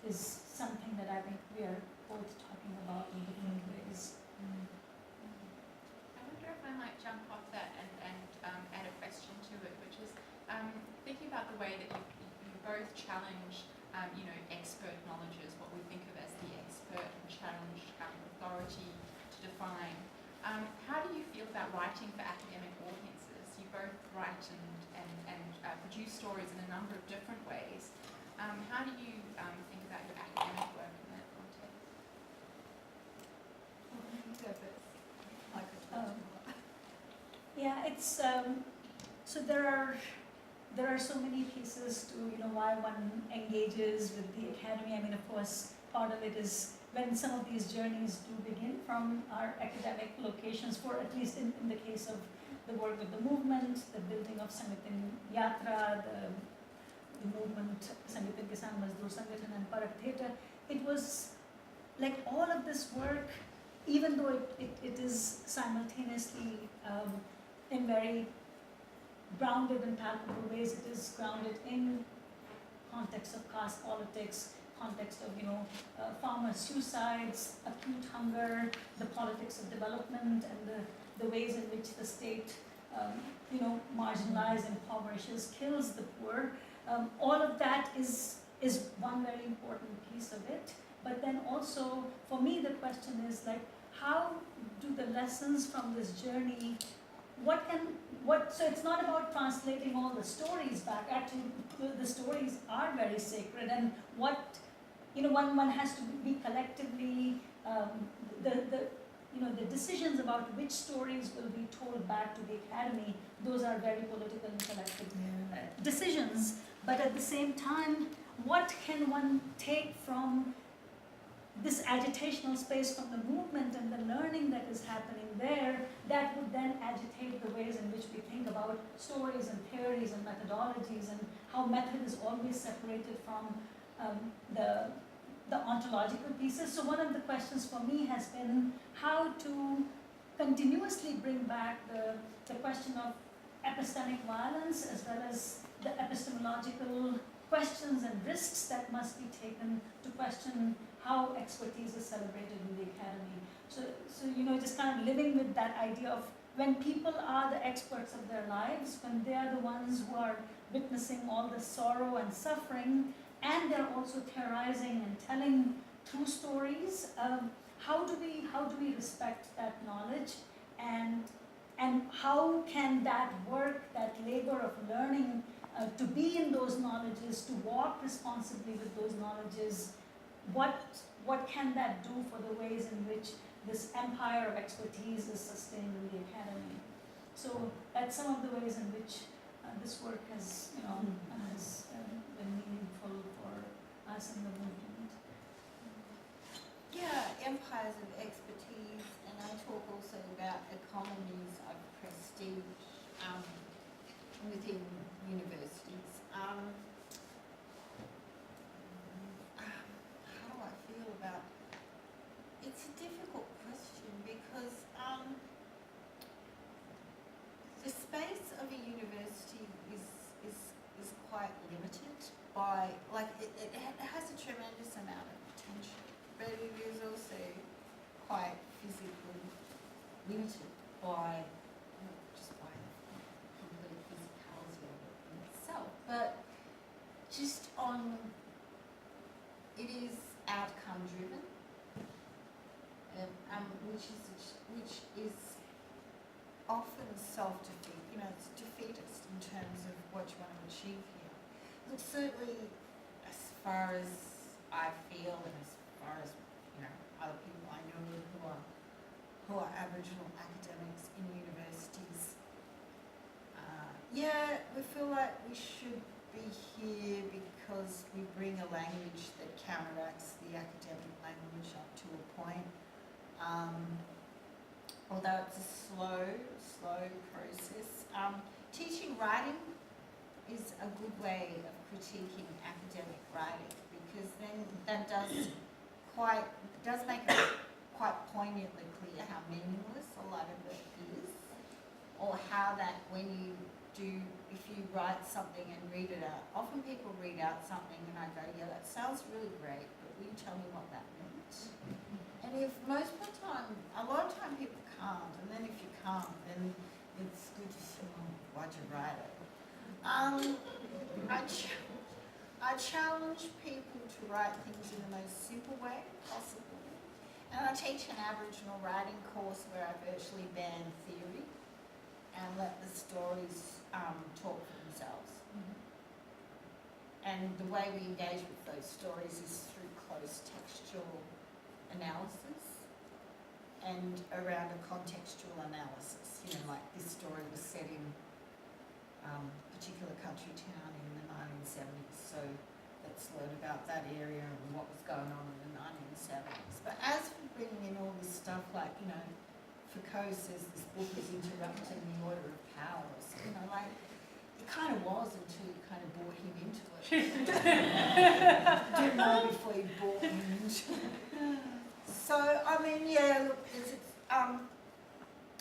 is something that I think we are both talking about in different ways. I wonder if I might jump off that and add a question to it, which is thinking about the way that you both challenge, expert knowledge is what we think of as the expert, and challenge authority to define. How do you feel about writing for academic audiences? You both write and produce stories in a number of different ways. How do you think about your academic work in that context? Yeah, it's so there are so many pieces to why one engages with the academy. I mean, of course, part of it is when some of these journeys do begin from our academic locations, for at least in the case of the work with the movement, the building of Sangitin Yatra, the movement, Sangitin Kisan Mazdoor Sangathan and Parak Theatre, it was like all of this work even though it is simultaneously in very grounded and palpable ways, it is grounded in context of caste politics, context of farmer suicides, acute hunger, the politics of development, and the ways in which the state marginalizes, impoverishes, kills the poor. All of that is one very important piece of it. But then also, for me, the question is like, how do the lessons from this journey, so it's not about translating all the stories back. Actually, the stories are very sacred, and one has to be collectively, the decisions about which stories will be told back to the academy, those are very political and collective decisions. But at the same time, what can one take from this agitational space, from the movement and the learning that is happening there, that would then agitate the ways in which we think about stories and theories and methodologies, and how method is always separated from the ontological pieces. So one of the questions for me has been how to continuously bring back the question of epistemic violence, as well as the epistemological questions and risks that must be taken to question how expertise is celebrated in the academy. So just kind of living with that idea of when people are the experts of their lives, when they are the ones who are witnessing all the sorrow and suffering, and they're also theorizing and telling true stories, how do we respect that knowledge, and how can that work, that labor of learning, to be in those knowledges, to walk responsibly with those knowledges, what can that do for the ways in which this empire of expertise is sustained in the academy? So that's some of the ways in which this work has been meaningful for us in the movement. Yeah, empires of expertise, and I talk also about economies of prestige within universities. How do I feel about it? It's a difficult question because the space of a university is quite limited by, it has a tremendous amount of potential, but it is also quite physically limited by just by the complete physicality of it in itself, but just on, it is outcome driven, which is often self-defeat, it's defeatist in terms of what you want to achieve here. Look, certainly as far as I feel, and as far as other people I know who are Aboriginal academics in universities, we feel like we should be here because we bring a language that counteracts the academic language up to a point. Although it's a slow process. Teaching writing is a good way of critiquing academic writing, because then that does make it quite poignantly clear how meaningless a lot of it is, or how that if you write something and read it out, often people read out something and I go, yeah, that sounds really great, but will you tell me what that meant? And if most of the time, a lot of time people can't, and then if you can't, then it's good to say, why'd you write it? I challenge people to write things in the most simple way possible. And I teach an Aboriginal writing course where I virtually ban theory and let the stories talk for themselves. Mm-hmm. And the way we engage with those stories is through close textual analysis and around a contextual analysis. Like this story was set in a particular country town in the 1970s, so let's learn about that area and what was going on in the 1970s. But as for bringing in all this stuff like, Foucault says this book is interrupting the order of powers, it kind of was until you kind of brought him into it. Didn't know before you brought him into it. So I mean, yeah, look, I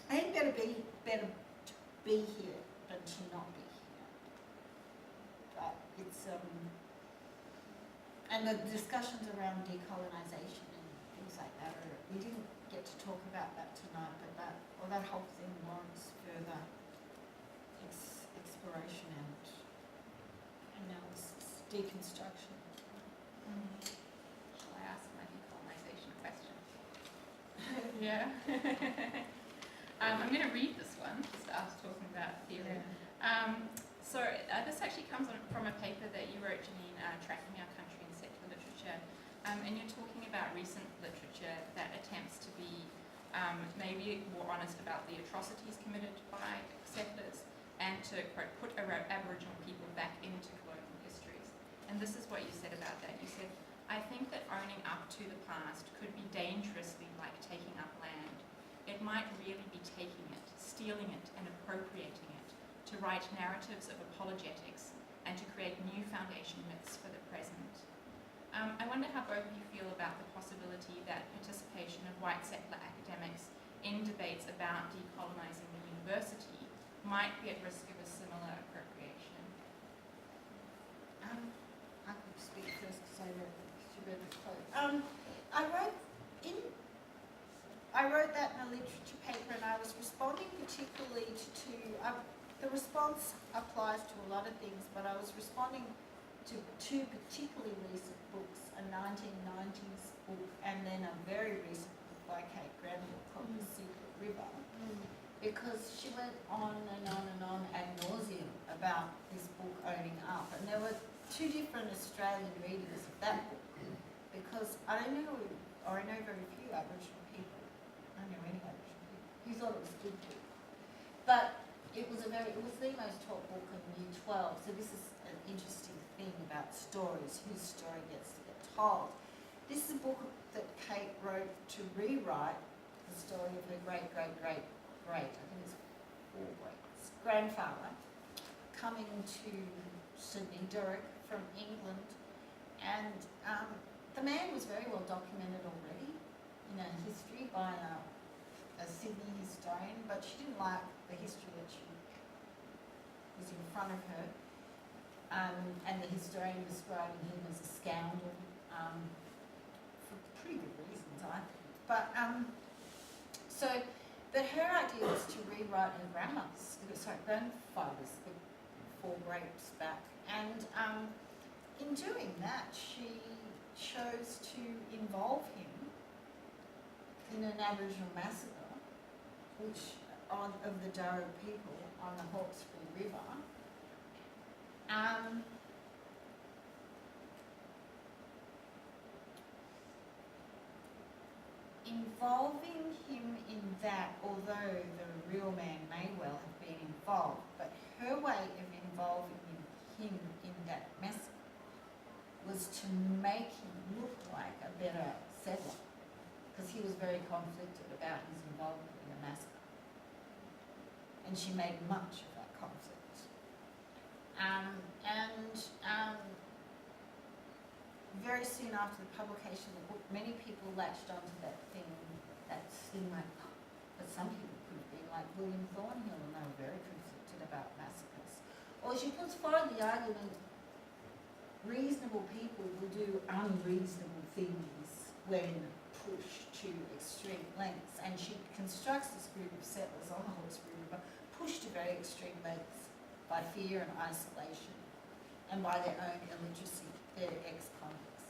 think better to be here than to not be here. But it's and the discussions around decolonisation and things like that we didn't get to talk about that tonight, but that whole thing warrants further exploration and analysis, deconstruction. Shall I ask my decolonisation question? Yeah. I'm going to read this one, just after talking about theory. So this actually comes from a paper that you wrote, Janine, Tracking Our Country in Secular Literature. And you're talking about recent literature that attempts to be maybe more honest about the atrocities committed by settlers and to, quote, put Aboriginal people back into colonial histories. And this is what you said about that. You said, I think that owning up to the past could be dangerously like taking up land. It might really be taking it, stealing it, and appropriating it to write narratives of apologetics and to create new foundation myths for the present. I wonder how both of you feel about the possibility that participation of white settler academics in debates about decolonising the university might be at risk of a similar appropriation. I could speak first because I read the quote. I wrote that in a literature paper, and I was responding particularly to the response applies to a lot of things, but I was responding to two particularly recent books, a 1990s book and then a very recent book by Kate Granville called The Secret River, because she went on and on and on ad nauseum about this book owning up, and there were two different Australian readings of that book, because I know very few Aboriginal people. I don't know any Aboriginal people who thought it was a good book, but it was the most taught book in Year 12. So this is an interesting thing about stories, whose story gets to get told. This is a book that Kate wrote to rewrite the story of her great, I think it's 4 greats, grandfather coming to Sydney, Durham from England, and the man was very well documented already in a history by a Sydney historian, but she didn't like the history that she was in front of her, and the historian describing him as a scoundrel for pretty good reasons, I think. But but her idea was to rewrite her grandfather's the 4 greats back, and in doing that, she chose to involve him in an Aboriginal massacre, of the Darug people on the Hawkesbury River. Involving him in that, although the real man may well have been involved, but her way of involving him in that massacre was to make him look like a better settler, because he was very conflicted about his involvement in the massacre. And she made much of that conflict. Very soon after the publication of the book, many people latched onto that thing like, but some people could have been like William Thornhill, and they were very conflicted about massacres. Or she puts forward the argument, reasonable people will do unreasonable things when pushed to extreme lengths, and she constructs this group of settlers on the Hawkesbury River pushed to very extreme lengths by fear and isolation and by their own illiteracy, their ex-convicts.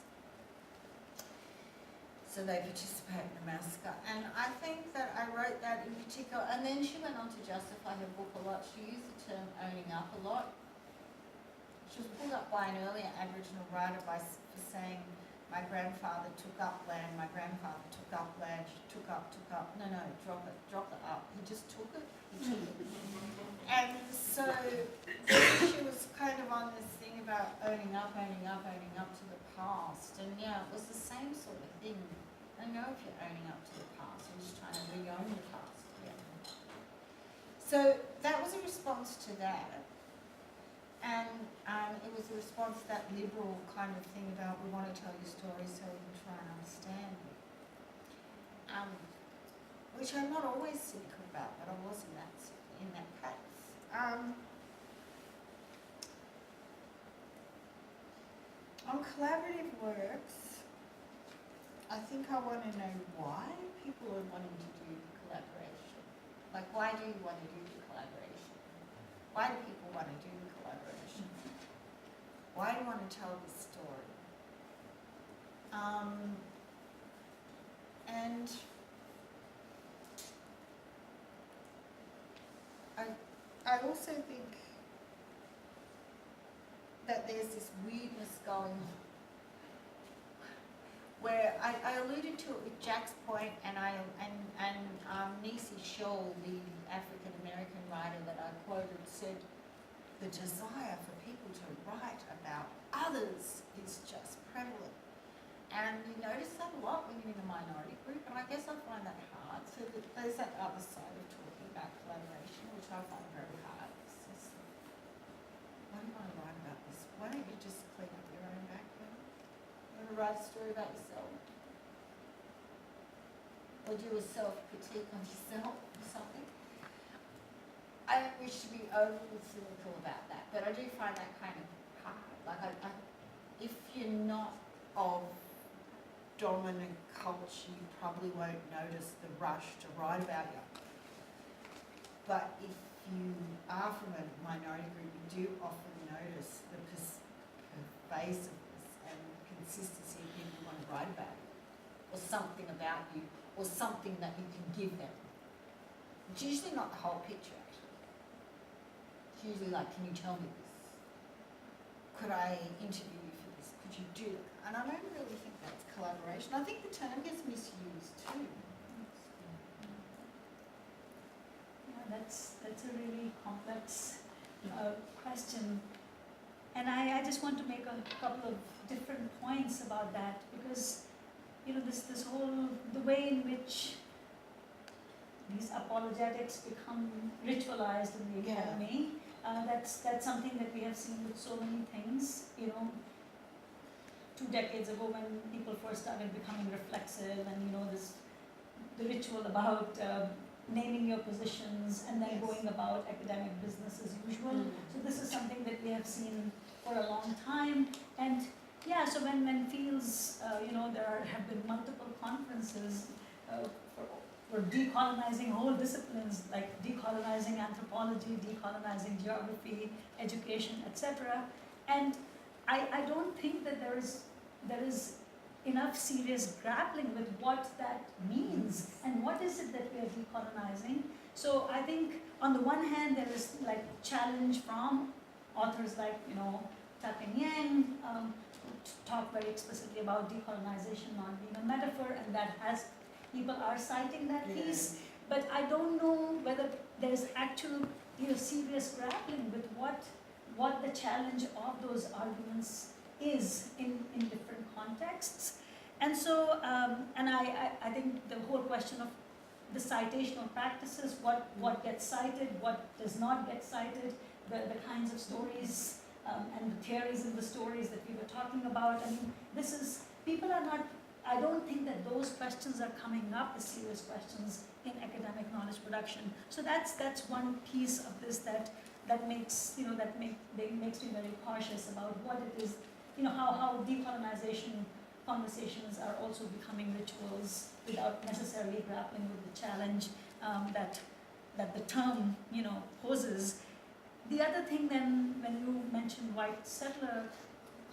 So they participate in the massacre. And I think that I wrote that in particular, and then she went on to justify her book a lot. She used the term owning up a lot. She was pulled up by an earlier Aboriginal writer for saying, my grandfather took up land, my grandfather took up land, she took up. No, drop it up. He just took it, And so she was kind of on this thing about owning up to the past. And yeah, it was the same sort of thing. I don't know if you're owning up to the past, you're just trying to re-own the past. Yeah. So that was a response to that. And it was a response to that liberal kind of thing about we want to tell you stories so we can try and understand you. which I'm not always cynical about, but I was in that case. On collaborative works, I think I want to know why people are wanting to do collaboration. Like, why do you want to do the collaboration? Why do people want to do the collaboration? Why do you want to tell this story? And I also think that there's this weirdness going on where I alluded to it with Jack's point, and Nisi Scholl, the African American writer that I quoted, said the desire for people to write about others is just prevalent. And you notice that a lot when you're in a minority group, and I guess I find that hard. So that there's that other side of talking about collaboration, which I find very hard. It's just, why do you want to write about this? Why don't you just clean up your own backyard? You want to write a story about yourself? Or do a self-critique on yourself or something? I don't wish to be overly cynical about that, but I do find that kind of hard. Like, if you're not of dominant culture, you probably won't notice the rush to write about you. But if you are from a minority group, you do often notice the pervasiveness and consistency of people who want to write about you, or something about you, or something that you can give them. It's usually not the whole picture, actually. It's usually like, can you tell me this? Could I interview you for this? Could you do it? And I don't really think that's collaboration. I think the term gets misused too. Yeah, that's a really complex question. And I just want to make a couple of different points about that, because this whole, the way in which these apologetics become ritualized in the academy, that's something that we have seen with so many things. 2 decades ago, when people first started becoming reflexive, and the ritual about naming your positions and then going about academic business as usual. So this is something that we have seen for a long time. And yeah, so when fields, there have been multiple conferences for decolonizing whole disciplines, like decolonizing anthropology, decolonizing geography, education, etc. And I don't think that there is enough serious grappling with what that means and what is it that we are decolonizing. So I think on the one hand there is like challenge from authors like Tapping Yang, who talk very explicitly about decolonization not being a metaphor, and that has people are citing that piece. But I don't know whether there's actual serious grappling with what the challenge of those arguments is in different contexts. And so, and I think the whole question of the citational practices, what gets cited, what does not get cited, the kinds of stories and the theories in the stories that we were talking about. I mean, people are not, I don't think that those questions are coming up as serious questions in academic knowledge production. So that's one piece of this that makes makes me very cautious about what it is, how decolonization conversations are also becoming rituals without necessarily grappling with the challenge that the term poses. The other thing then, when you mention white settler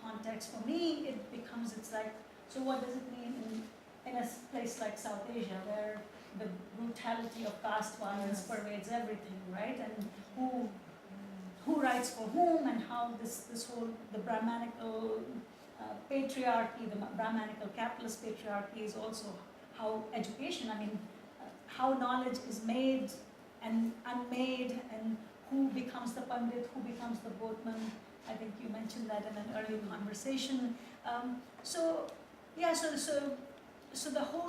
context, for me it becomes, it's like, so what does it mean in a place like South Asia, where the brutality of caste violence pervades everything, right? And who writes for whom, and how this whole, the Brahmanical patriarchy, the Brahmanical capitalist patriarchy is also how education, how knowledge is made and unmade, and who becomes the Pandit, who becomes the boatman. I think you mentioned that in an earlier conversation. So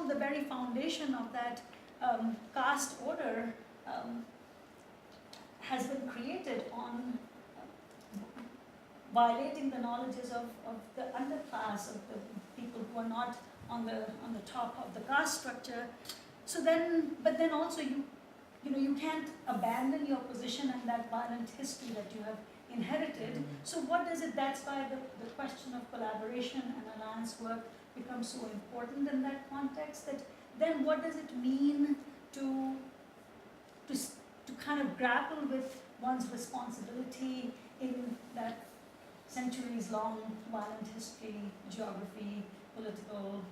the very foundation of that caste order has been created on violating the knowledges of the underclass, of the people who are not on the top of the caste structure. So then, but then also you can't abandon your position and that violent history that you have inherited. So what does it, that's why the question of collaboration and alliance work becomes so important in that context, that then what does it mean to kind of grapple with one's responsibility in that centuries-long violent history, geography, political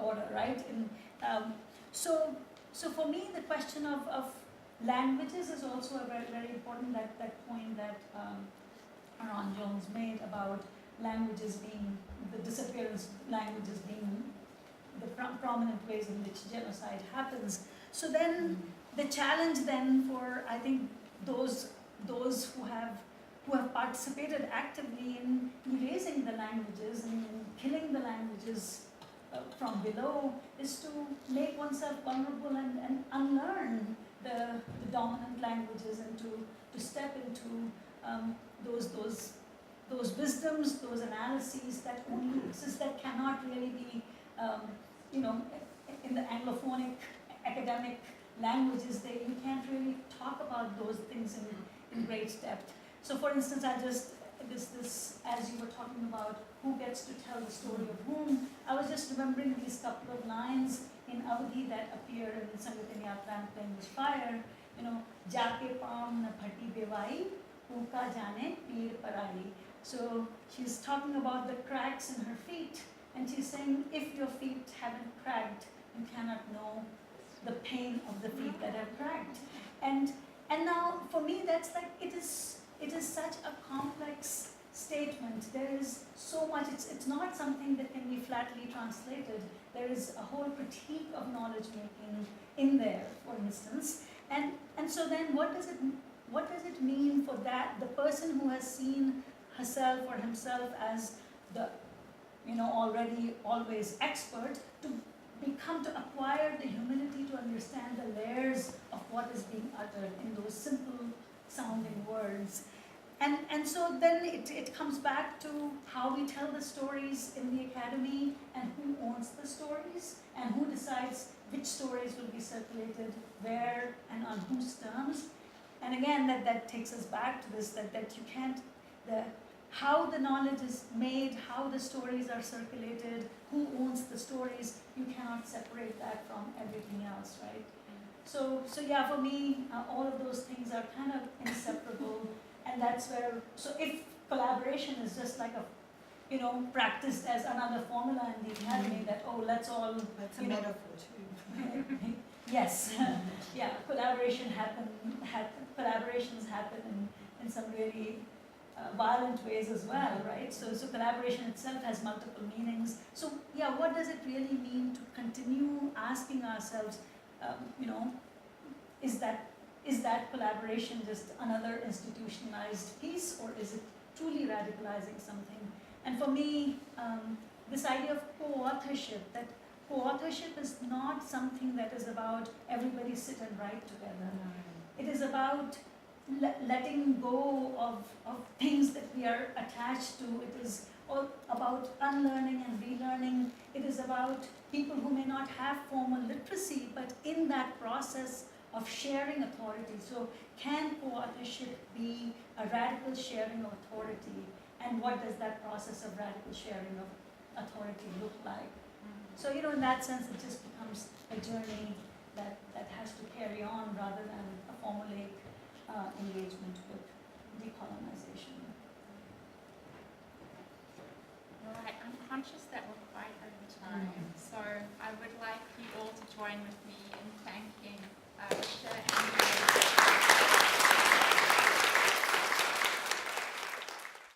order, right? So for me, the question of languages is also a very, very important, that point that Ron Jones made about languages being, the disappearance of languages being the prominent ways in which genocide happens. So then the challenge then for, I think, those who have participated actively in erasing the languages and in killing the languages from below is to make oneself vulnerable and unlearn the dominant languages and to step into those wisdoms, those analyses that only exist, that cannot really be, in the Anglophonic academic languages, you can't really talk about those things in great depth. So for instance, this as you were talking about who gets to tell the story of whom, I was just remembering these couple of lines in Awadhi that appear in Sangatini Yatran Playing with Fire, Jaake Paam na phati bewai, uka jane peer parai. So she's talking about the cracks in her feet, and she's saying, if your feet haven't cracked, you cannot know the pain of the feet that have cracked. And now for me, that's like, it is such a complex statement. There is so much, it's not something that can be flatly translated. There is a whole critique of knowledge making in there, for instance. And so then what does it mean for the person who has seen herself or himself as the already always expert, to acquire the humility to understand the layers of what is being uttered in those simple sounding words. And so then it comes back to how we tell the stories in the academy, and who owns the stories, and who decides which stories will be circulated where and on whose terms. And again, that takes us back to this, that you can't, how the knowledge is made, how the stories are circulated, who owns the stories, you cannot separate that from everything else, right? So yeah, for me, all of those things are kind of inseparable, and that's where, so if collaboration is just like practiced as another formula in the academy, that, let's all... That's a metaphor too. Yes, yeah, collaborations happen in some really violent ways as well, right? So collaboration itself has multiple meanings. So yeah, what does it really mean to continue asking ourselves, is that collaboration just another institutionalized piece, or is it truly radicalizing something? And for me, this idea of co-authorship, that co-authorship is not something that is about everybody sit and write together. It is about letting go of things that we are attached to. It is all about unlearning and relearning. It is about people who may not have formal literacy, but in that process of sharing authority. So can co-authorship be a radical sharing of authority? And what does that process of radical sharing of authority look like? So, in that sense, it just becomes a journey that has to carry on rather than a formulaic engagement with decolonization. Right, I'm conscious that we're quite over time, so I would like you all to join with